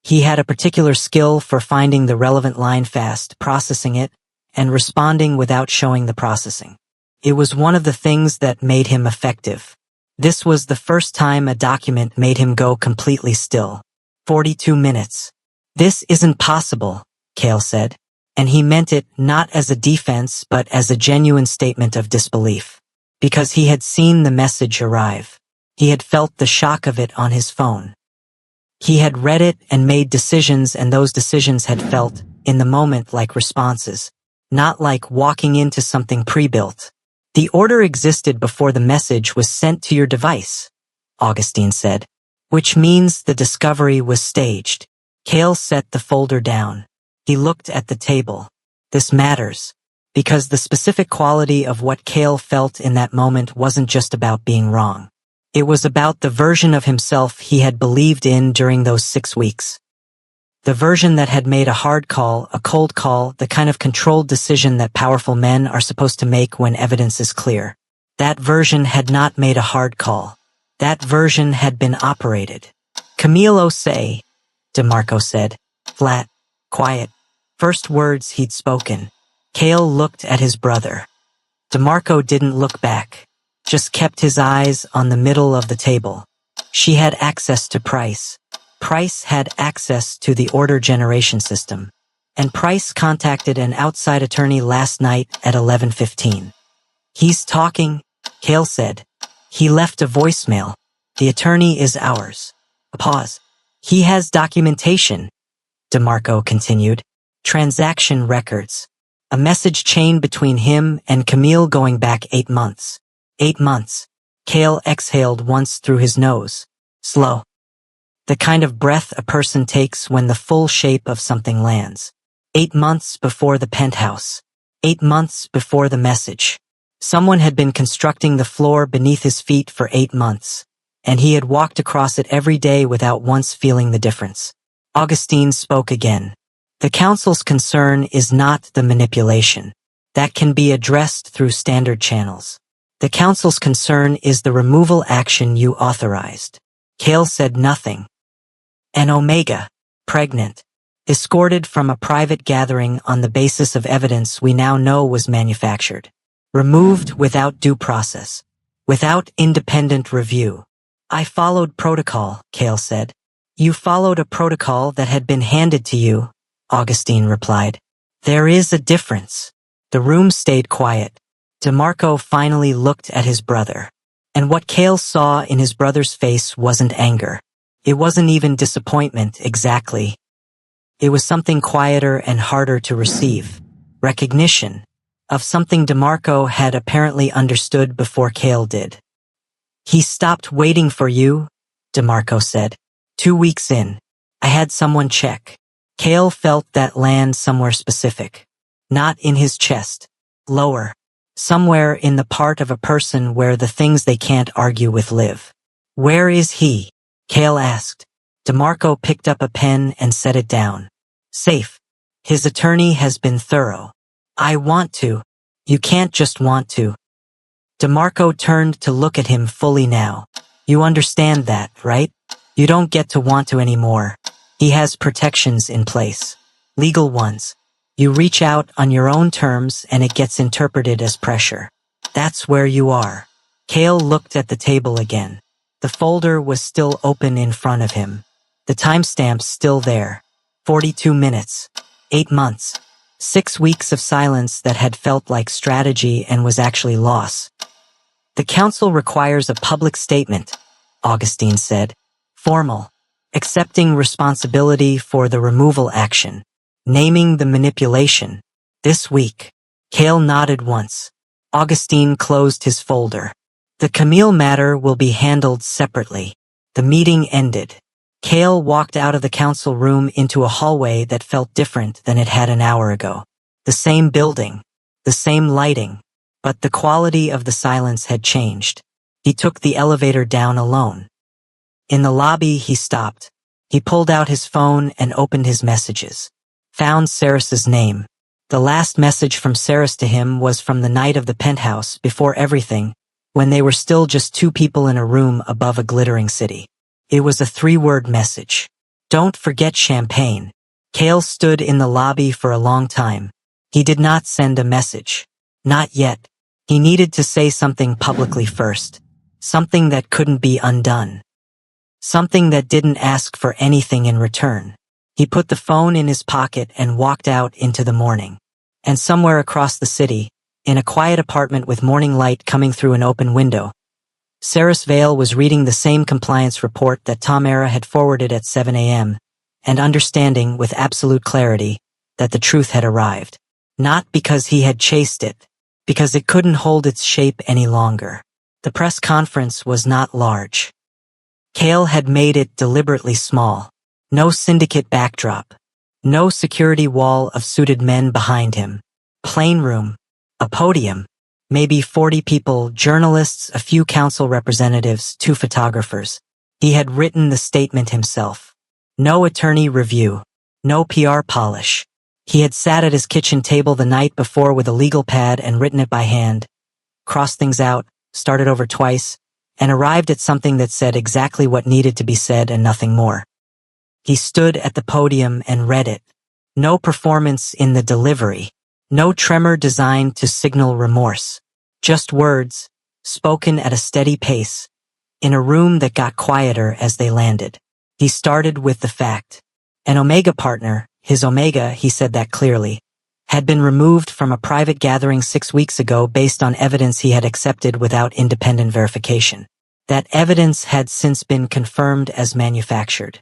Speaker 1: He had a particular skill for finding the relevant line fast, processing it, and responding without showing the processing. It was one of the things that made him effective. This was the first time a document made him go completely still. 42 minutes. This isn't possible, Cale said, and he meant it not as a defense but as a genuine statement of disbelief. Because he had seen the message arrive. He had felt the shock of it on his phone. He had read it and made decisions, and those decisions had felt, in the moment, like responses, not like walking into something pre-built. The order existed before the message was sent to your device, Augustine said, which means the discovery was staged. Cale set the folder down. He looked at the table. This matters, because the specific quality of what Cale felt in that moment wasn't just about being wrong. It was about the version of himself he had believed in during those 6 weeks. The version that had made a hard call, a cold call, the kind of controlled decision that powerful men are supposed to make when evidence is clear. That version had not made a hard call. That version had been operated. Camilo say, DeMarco said, flat, quiet, first words he'd spoken. Cale looked at his brother. DeMarco didn't look back, just kept his eyes on the middle of the table. She had access to Price. Price had access to the order generation system. And Price contacted an outside attorney last night at 11:15. He's talking, Cale said. He left a voicemail. The attorney is ours. A pause. He has documentation, DeMarco continued. Transaction records. A message chain between him and Camille going back 8 months. 8 months. Cale exhaled once through his nose. Slow. The kind of breath a person takes when the full shape of something lands. 8 months before the penthouse. 8 months before the message. Someone had been constructing the floor beneath his feet for 8 months, and he had walked across it every day without once feeling the difference. Augustine spoke again. The council's concern is not the manipulation. That can be addressed through standard channels. The council's concern is the removal action you authorized. Cale said nothing. An Omega, pregnant, escorted from a private gathering on the basis of evidence we now know was manufactured. Removed without due process. Without independent review. I followed protocol, Cale said. You followed a protocol that had been handed to you, Augustine replied. There is a difference. The room stayed quiet. DeMarco finally looked at his brother. And what Cale saw in his brother's face wasn't anger. It wasn't even disappointment exactly. It was something quieter and harder to receive. Recognition of something DeMarco had apparently understood before Cale did. He stopped waiting for you, DeMarco said. 2 weeks in. I had someone check. Cale felt that land somewhere specific. Not in his chest. Lower. Somewhere in the part of a person where the things they can't argue with live. Where is he? Cale asked. DeMarco picked up a pen and set it down. Safe. His attorney has been thorough. I want to. You can't just want to. DeMarco turned to look at him fully now. You understand that, right? You don't get to want to anymore. He has protections in place. Legal ones. You reach out on your own terms and it gets interpreted as pressure. That's where you are. Cale looked at the table again. The folder was still open in front of him. The timestamps still there. 42 minutes. 8 months. 6 weeks of silence that had felt like strategy and was actually loss. The council requires a public statement, Augustine said. Formal. Accepting responsibility for the removal action. Naming the manipulation. This week. Cale nodded once. Augustine closed his folder. The Camille matter will be handled separately. The meeting ended. Cale walked out of the council room into a hallway that felt different than it had an hour ago. The same building. The same lighting. But the quality of the silence had changed. He took the elevator down alone. In the lobby, he stopped. He pulled out his phone and opened his messages. Found Saris's name. The last message from Saris to him was from the night of the penthouse, before everything, when they were still just two people in a room above a glittering city. It was a 3-word message. Don't forget champagne. Cale stood in the lobby for a long time. He did not send a message. Not yet. He needed to say something publicly first. Something that couldn't be undone. Something that didn't ask for anything in return. He put the phone in his pocket and walked out into the morning. And somewhere across the city, in a quiet apartment with morning light coming through an open window, Saris Vale was reading the same compliance report that Tom Era had forwarded at 7 a.m., and understanding with absolute clarity that the truth had arrived. Not because he had chased it, because it couldn't hold its shape any longer. The press conference was not large. Cale had made it deliberately small. No syndicate backdrop. No security wall of suited men behind him. Plain room. A podium. Maybe 40 people, journalists, a few council representatives, 2 photographers. He had written the statement himself. No attorney review. No PR polish. He had sat at his kitchen table the night before with a legal pad and written it by hand, crossed things out, started over twice, and arrived at something that said exactly what needed to be said and nothing more. He stood at the podium and read it. No performance in the delivery. No tremor designed to signal remorse. Just words, spoken at a steady pace, in a room that got quieter as they landed. He started with the fact. An Omega partner, his Omega, he said that clearly, had been removed from a private gathering 6 weeks ago based on evidence he had accepted without independent verification. That evidence had since been confirmed as manufactured.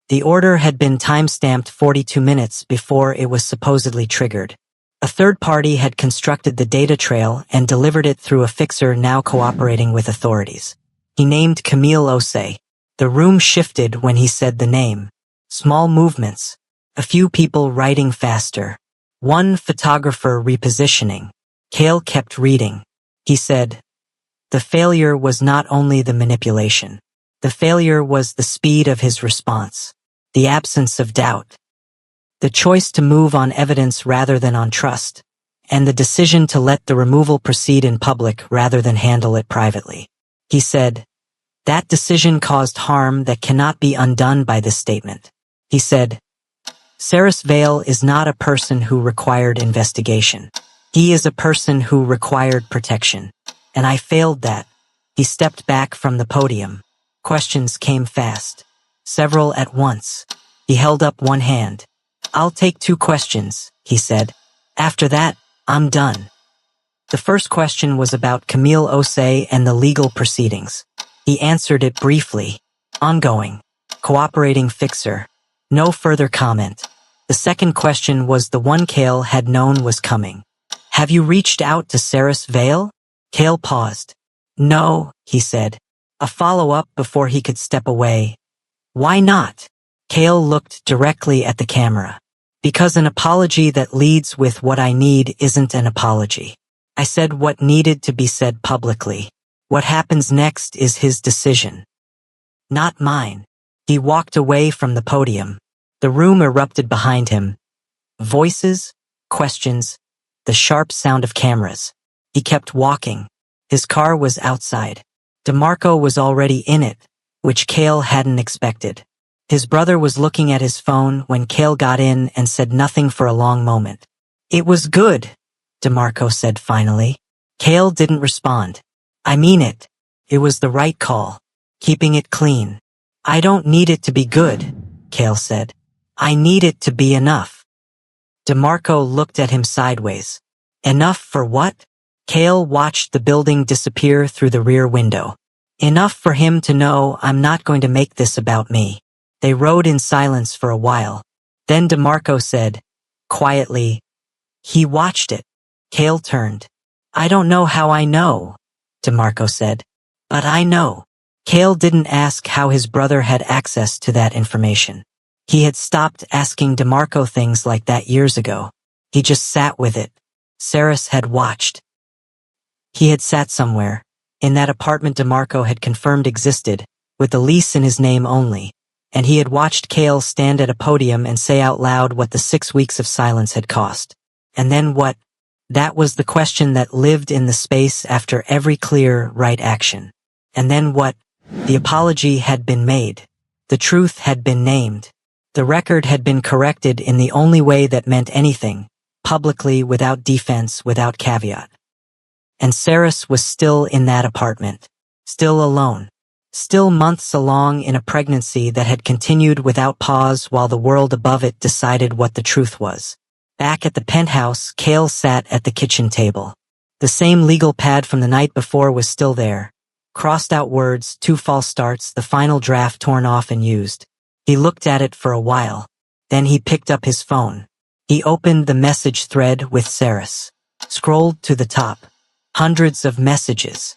Speaker 1: The order had been time-stamped 42 minutes before it was supposedly triggered. A third party had constructed the data trail and delivered it through a fixer now cooperating with authorities. He named Camille Osei. The room shifted when he said the name. Small movements. A few people writing faster. One photographer repositioning. Cale kept reading. He said, the failure was not only the manipulation. The failure was the speed of his response. The absence of doubt. The choice to move on evidence rather than on trust, and the decision to let the removal proceed in public rather than handle it privately. He said, that decision caused harm that cannot be undone by this statement. He said, Saris Vale is not a person who required investigation. He is a person who required protection. And I failed that. He stepped back from the podium. Questions came fast. Several at once. He held up one hand. I'll take 2 questions, he said. After that, I'm done. The first question was about Camille Osei and the legal proceedings. He answered it briefly. Ongoing. Cooperating fixer. No further comment. The second question was the one Cale had known was coming. Have you reached out to Saris Vale? Cale paused. No, he said. A follow-up before he could step away. Why not? Cale looked directly at the camera. Because an apology that leads with what I need isn't an apology. I said what needed to be said publicly. What happens next is his decision. Not mine. He walked away from the podium. The room erupted behind him. Voices, questions, the sharp sound of cameras. He kept walking. His car was outside. DeMarco was already in it, which Cale hadn't expected. His brother was looking at his phone when Cale got in and said nothing for a long moment. It was good, DeMarco said finally. Cale didn't respond. I mean it. It was the right call. Keeping it clean. I don't need it to be good, Cale said. I need it to be enough. DeMarco looked at him sideways. Enough for what? Cale watched the building disappear through the rear window. Enough for him to know I'm not going to make this about me. They rode in silence for a while. Then DeMarco said, quietly, he watched it. Cale turned. I don't know how I know, DeMarco said. But I know. Cale didn't ask how his brother had access to that information. He had stopped asking DeMarco things like that years ago. He just sat with it. Saris had watched. He had sat somewhere, in that apartment DeMarco had confirmed existed, with the lease in his name only, and he had watched Cale stand at a podium and say out loud what the 6 weeks of silence had cost. And then what? That was the question that lived in the space after every clear, right action. And then what? The apology had been made. The truth had been named. The record had been corrected in the only way that meant anything, publicly, without defense, without caveat. And Saris was still in that apartment, still alone, still months along in a pregnancy that had continued without pause while the world above it decided what the truth was. Back at the penthouse, Cale sat at the kitchen table. The same legal pad from the night before was still there. Crossed out words, 2 false starts, the final draft torn off and used. He looked at it for a while. Then he picked up his phone. He opened the message thread with Saris. Scrolled to the top. Hundreds of messages.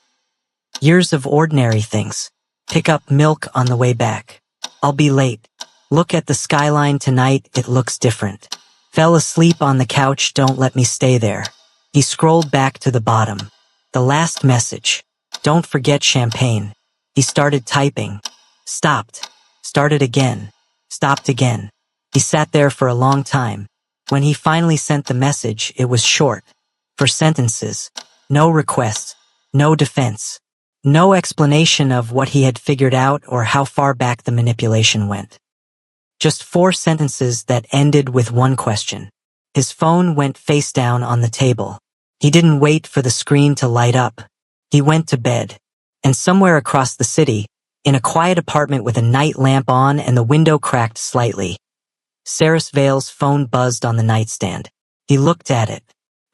Speaker 1: Years of ordinary things. Pick up milk on the way back. I'll be late. Look at the skyline tonight, it looks different. Fell asleep on the couch, don't let me stay there. He scrolled back to the bottom. The last message. Don't forget champagne. He started typing. Stopped. Started again. Stopped again. He sat there for a long time. When he finally sent the message, it was short. 4 sentences. No request. No defense. No explanation of what he had figured out or how far back the manipulation went. Just 4 sentences that ended with one question. His phone went face down on the table. He didn't wait for the screen to light up. He went to bed. And somewhere across the city, in a quiet apartment with a night lamp on and the window cracked slightly, Saris Vale's phone buzzed on the nightstand. He looked at it.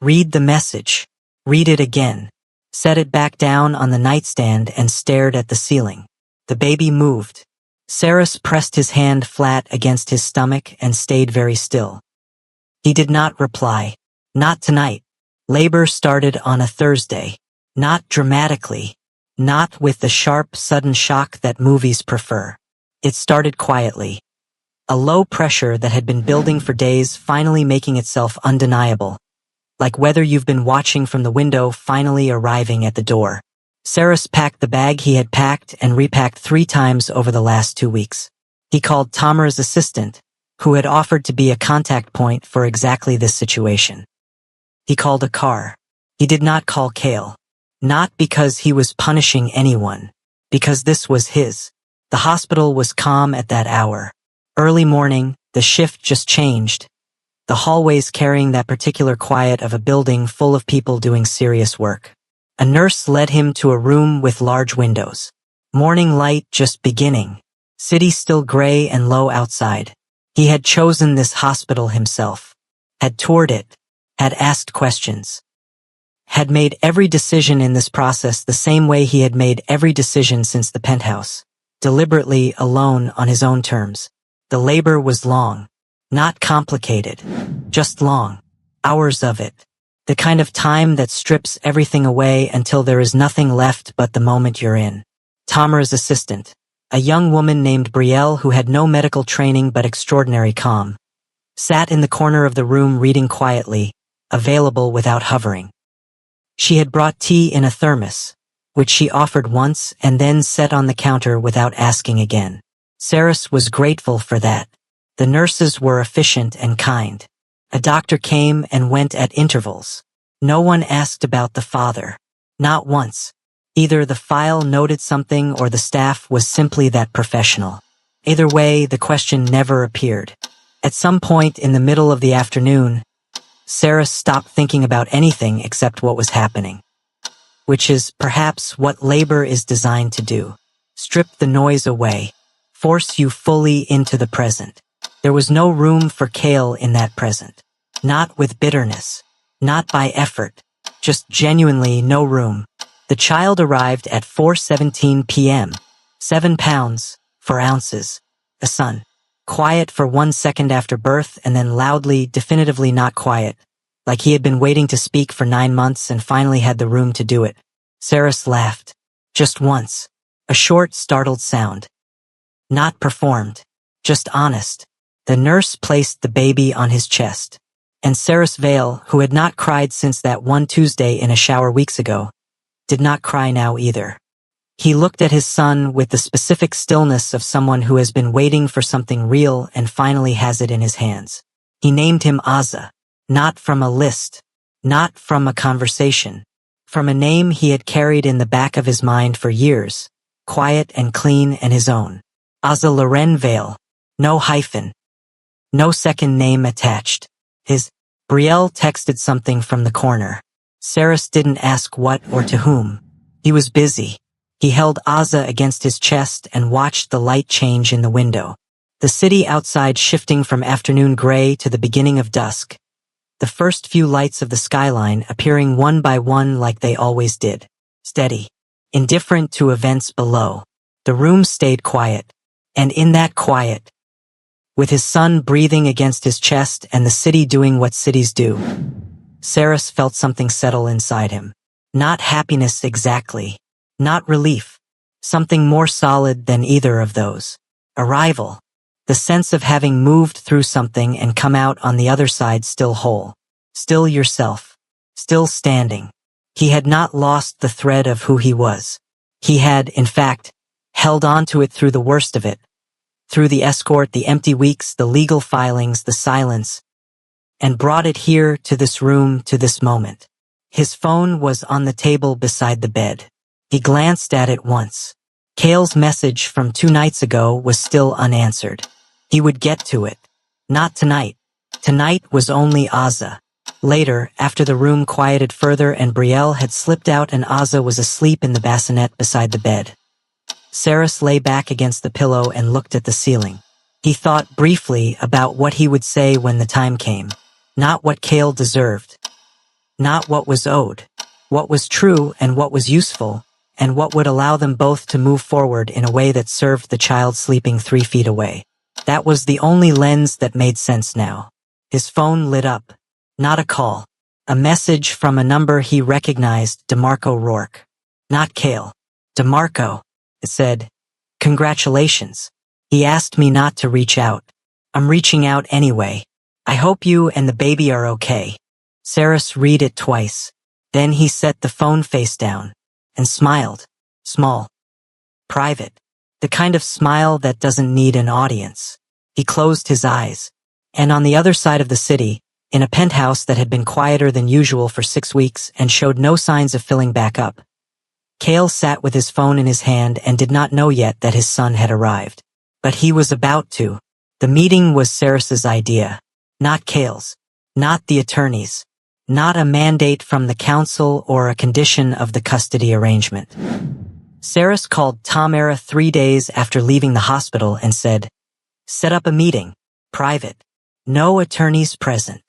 Speaker 1: Read the message. Read it again. Set it back down on the nightstand and stared at the ceiling. The baby moved. Saris pressed his hand flat against his stomach and stayed very still. He did not reply. Not tonight. Labor started on a Thursday. Not dramatically. Not with the sharp, sudden shock that movies prefer. It started quietly. A low pressure that had been building for days finally making itself undeniable. Like weather you've been watching from the window finally arriving at the door. Saris packed the bag he had packed and repacked 3 times over the last 2 weeks. He called Tamara's assistant, who had offered to be a contact point for exactly this situation. He called a car. He did not call Cale. Not because he was punishing anyone, because this was his. The hospital was calm at that hour. Early morning, the shift just changed. The hallways carrying that particular quiet of a building full of people doing serious work. A nurse led him to a room with large windows. Morning light just beginning. City still gray and low outside. He had chosen this hospital himself. Had toured it. Had asked questions. Had made every decision in this process the same way he had made every decision since the penthouse. Deliberately, alone, on his own terms. The labor was long. Not complicated. Just long. Hours of it. The kind of time that strips everything away until there is nothing left but the moment you're in. Tamara's assistant. A young woman named Brielle who had no medical training but extraordinary calm. Sat in the corner of the room reading quietly, available without hovering. She had brought tea in a thermos, which she offered once and then set on the counter without asking again. Saris was grateful for that. The nurses were efficient and kind. A doctor came and went at intervals. No one asked about the father. Not once. Either the file noted something or the staff was simply that professional. Either way, the question never appeared. At some point in the middle of the afternoon, Saris stopped thinking about anything except what was happening. Which is, perhaps, what labor is designed to do. Strip the noise away. Force you fully into the present. There was no room for Cale in that present. Not with bitterness. Not by effort. Just genuinely no room. The child arrived at 4:17 p.m. 7 pounds, 4 ounces. A son. Quiet for 1 second after birth and then loudly, definitively not quiet. Like he had been waiting to speak for 9 months and finally had the room to do it. Saris laughed. Just once. A short, startled sound. Not performed. Just honest. The nurse placed the baby on his chest. And Saris Vale, who had not cried since that one Tuesday in a shower weeks ago, did not cry now either. He looked at his son with the specific stillness of someone who has been waiting for something real and finally has it in his hands. He named him Azza, not from a list, not from a conversation, from a name he had carried in the back of his mind for years, quiet and clean and his own. Azza Loren Vale. No hyphen. No second name attached. His Brielle texted something from the corner. Saras didn't ask what or to whom. He was busy. He held Azza against his chest and watched the light change in the window. The city outside shifting from afternoon gray to the beginning of dusk. The first few lights of the skyline appearing one by one like they always did. Steady. Indifferent to events below. The room stayed quiet. And in that quiet, with his son breathing against his chest and the city doing what cities do, Saras felt something settle inside him. Not happiness exactly. Not relief. Something more solid than either of those. Arrival. The sense of having moved through something and come out on the other side still whole. Still yourself. Still standing. He had not lost the thread of who he was. He had, in fact, held on to it through the worst of it. Through the escort, the empty weeks, the legal filings, the silence, and brought it here to this room, to this moment. His phone was on the table beside the bed. He glanced at it once. Kale's message from 2 nights ago was still unanswered. He would get to it. Not tonight. Tonight was only Azza. Later, after the room quieted further and Brielle had slipped out and Azza was asleep in the bassinet beside the bed, Saras lay back against the pillow and looked at the ceiling. He thought briefly about what he would say when the time came. Not what Kale deserved. Not what was owed. What was true and what was useful, and what would allow them both to move forward in a way that served the child sleeping 3 feet away. That was the only lens that made sense now. His phone lit up. Not a call. A message from a number he recognized, DeMarco Rourke. Not Kale. DeMarco. It said, "Congratulations. He asked me not to reach out. I'm reaching out anyway. I hope you and the baby are okay." Saras read it twice. Then he set the phone face down and smiled. Small. Private. The kind of smile that doesn't need an audience. He closed his eyes. And on the other side of the city, in a penthouse that had been quieter than usual for 6 weeks and showed no signs of filling back up, Kale sat with his phone in his hand and did not know yet that his son had arrived. But he was about to. The meeting was Saras's idea, not Kale's, not the attorney's, not a mandate from the council or a condition of the custody arrangement. Saras called Tamara 3 days after leaving the hospital and said, "Set up a meeting. Private. No attorneys present."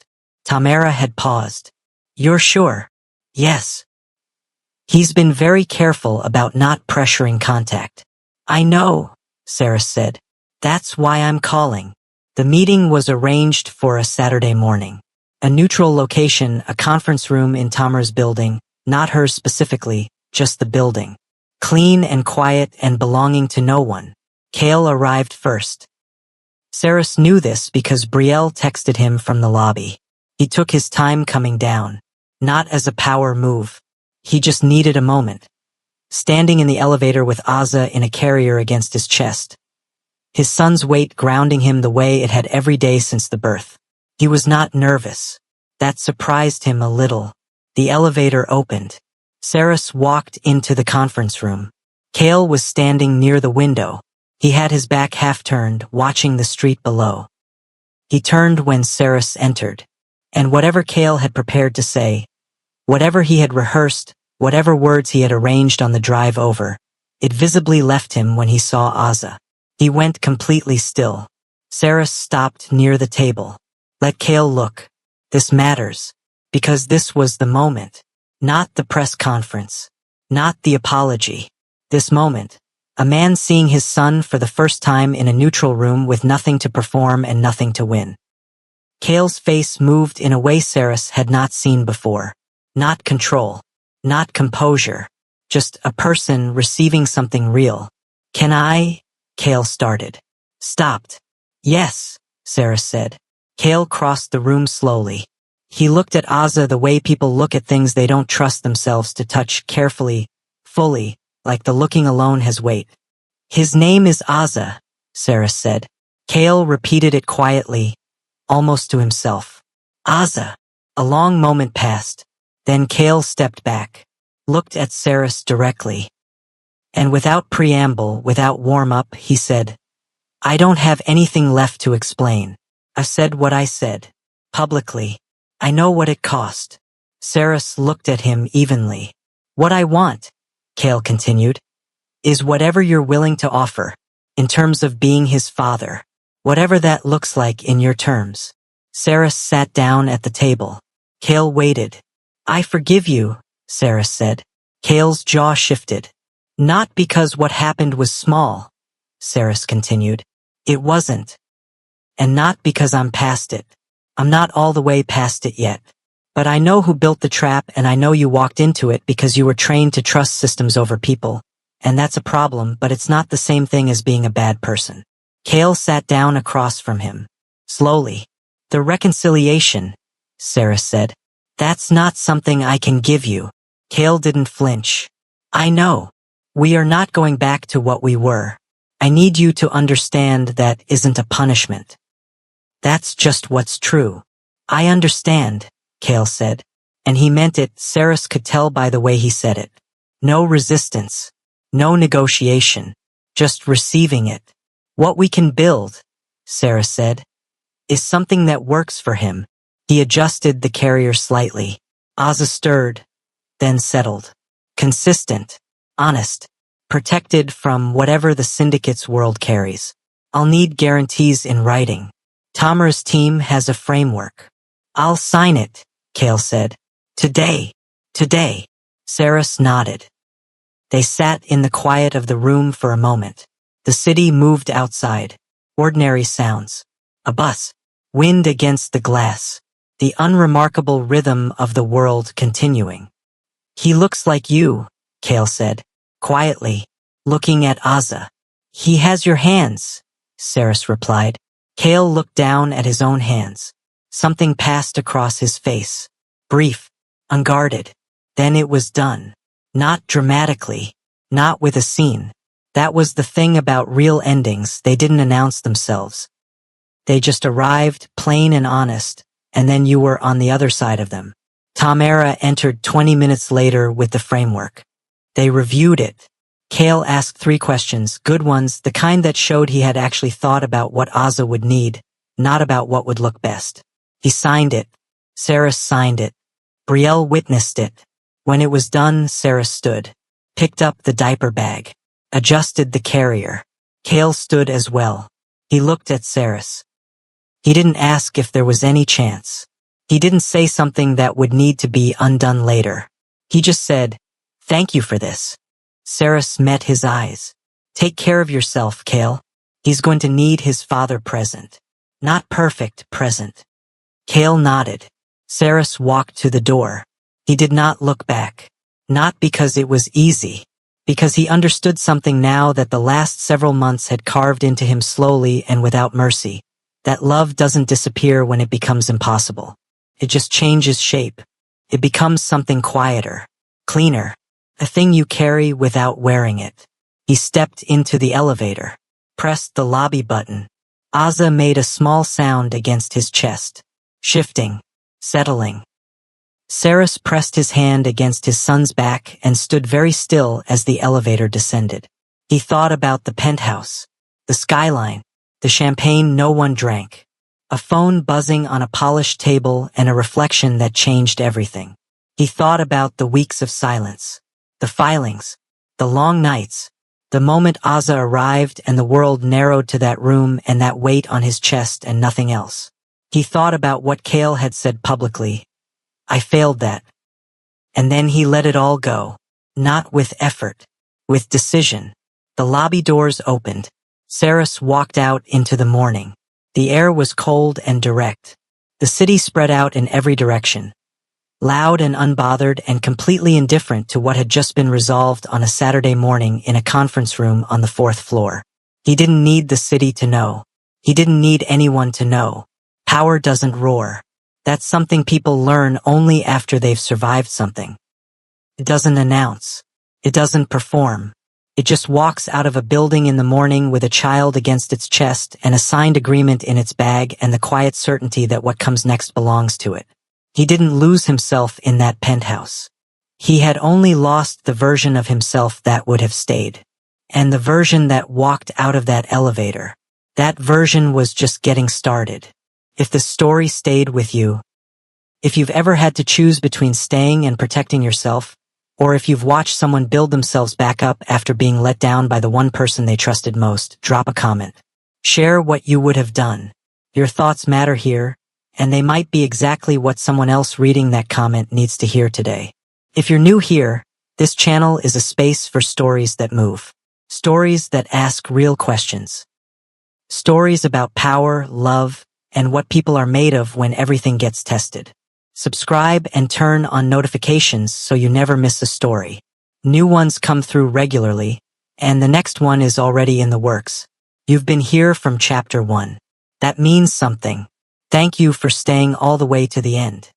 Speaker 1: Tamara had paused. "You're sure?" "Yes." "He's been very careful about not pressuring contact." "I know," Saras said. "That's why I'm calling." The meeting was arranged for a Saturday morning. A neutral location, a conference room in Tamara's building, not hers specifically, just the building. Clean and quiet and belonging to no one. Kale arrived first. Saras knew this because Brielle texted him from the lobby. He took his time coming down. Not as a power move. He just needed a moment. Standing in the elevator with Azza in a carrier against his chest. His son's weight grounding him the way it had every day since the birth. He was not nervous. That surprised him a little. The elevator opened. Saras walked into the conference room. Kale was standing near the window. He had his back half-turned, watching the street below. He turned when Saras entered. And whatever Kale had prepared to say, whatever he had rehearsed, whatever words he had arranged on the drive over, it visibly left him when he saw Azza. He went completely still. Saras stopped near the table. "Let Kale look. This matters. Because this was the moment. Not the press conference. Not the apology. This moment. A man seeing his son for the first time in a neutral room with nothing to perform and nothing to win." Kale's face moved in a way Saras had not seen before. Not control. Not composure. Just a person receiving something real. "Can I?" Kale started. Stopped. "Yes," Saras said. Kale crossed the room slowly. He looked at Azza the way people look at things they don't trust themselves to touch, carefully, fully, like the looking alone has weight. His name is Aza, Saris said. Kale repeated it quietly, almost to himself. Aza. A long moment passed. Then Kale stepped back, looked at Saris directly. And without preamble, without warm-up, he said, I don't have anything left to explain. I've said what I said. Publicly. I know what it cost. Saris looked at him evenly. What I want, Kale continued, is whatever you're willing to offer, in terms of being his father. Whatever that looks like in your terms. Saris sat down at the table. Kale waited. I forgive you, Saris said. Kale's jaw shifted. Not because what happened was small, Saris continued. It wasn't. And not because I'm past it. I'm not all the way past it yet. But I know who built the trap, and I know you walked into it because you were trained to trust systems over people. And that's a problem, but it's not the same thing as being a bad person. Kale sat down across from him. Slowly. The reconciliation, Saris said. That's not something I can give you. Kale didn't flinch. I know. We are not going back to what we were. I need you to understand that isn't a punishment. That's just what's true. I understand, Kale said. And he meant it. Saris could tell by the way he said it. No resistance. No negotiation. Just receiving it. What we can build, Saris said, is something that works for him. He adjusted the carrier slightly. Aza stirred, then settled. Consistent, honest, protected from whatever the syndicate's world carries. I'll need guarantees in writing. Tamara's team has a framework. I'll sign it, Kale said. Today. Saris nodded. They sat in the quiet of the room for a moment. The city moved outside. Ordinary sounds. A bus. Wind against the glass. The unremarkable rhythm of the world continuing. He looks like you, Kale said, quietly, looking at Aza. He has your hands, Saris replied. Kale looked down at his own hands. Something passed across his face. Brief, unguarded. Then it was done. Not dramatically. Not with a scene. That was the thing about real endings, they didn't announce themselves. They just arrived, plain and honest, and then you were on the other side of them. Tamara entered 20 minutes later with the framework. They reviewed it. Kale asked 3 questions, good ones, the kind that showed he had actually thought about what Aza would need, not about what would look best. He signed it. Saris signed it. Brielle witnessed it. When it was done, Saris stood, picked up the diaper bag, adjusted the carrier. Kale stood as well. He looked at Saris. He didn't ask if there was any chance. He didn't say something that would need to be undone later. He just said, thank you for this. Saris met his eyes. Take care of yourself, Kale. He's going to need his father present. Not perfect present. Kale nodded. Saris walked to the door. He did not look back. Not because it was easy. Because he understood something now that the last several months had carved into him slowly and without mercy. That love doesn't disappear when it becomes impossible. It just changes shape. It becomes something quieter, cleaner, a thing you carry without wearing it. He stepped into the elevator, pressed the lobby button. Aza made a small sound against his chest, shifting, settling. Saris pressed his hand against his son's back and stood very still as the elevator descended. He thought about the penthouse, the skyline, the champagne no one drank, a phone buzzing on a polished table and a reflection that changed everything. He thought about the weeks of silence, the filings, the long nights, the moment Aza arrived and the world narrowed to that room and that weight on his chest and nothing else. He thought about what Kale had said publicly. I failed that. And then he let it all go. Not with effort. With decision. The lobby doors opened. Saris walked out into the morning. The air was cold and direct. The city spread out in every direction. Loud and unbothered and completely indifferent to what had just been resolved on a Saturday morning in a conference room on the 4th floor. He didn't need the city to know. He didn't need anyone to know. Power doesn't roar. That's something people learn only after they've survived something. It doesn't announce. It doesn't perform. It just walks out of a building in the morning with a child against its chest and a signed agreement in its bag and the quiet certainty that what comes next belongs to it. He didn't lose himself in that penthouse. He had only lost the version of himself that would have stayed. And the version that walked out of that elevator. That version was just getting started. If the story stayed with you, if you've ever had to choose between staying and protecting yourself, or if you've watched someone build themselves back up after being let down by the one person they trusted most, drop a comment. Share what you would have done. Your thoughts matter here, and they might be exactly what someone else reading that comment needs to hear today. If you're new here, this channel is a space for stories that move. Stories that ask real questions. Stories about power, love, and what people are made of when everything gets tested. Subscribe and turn on notifications so you never miss a story. New ones come through regularly, and the next one is already in the works. You've been here from chapter 1. That means something. Thank you for staying all the way to the end.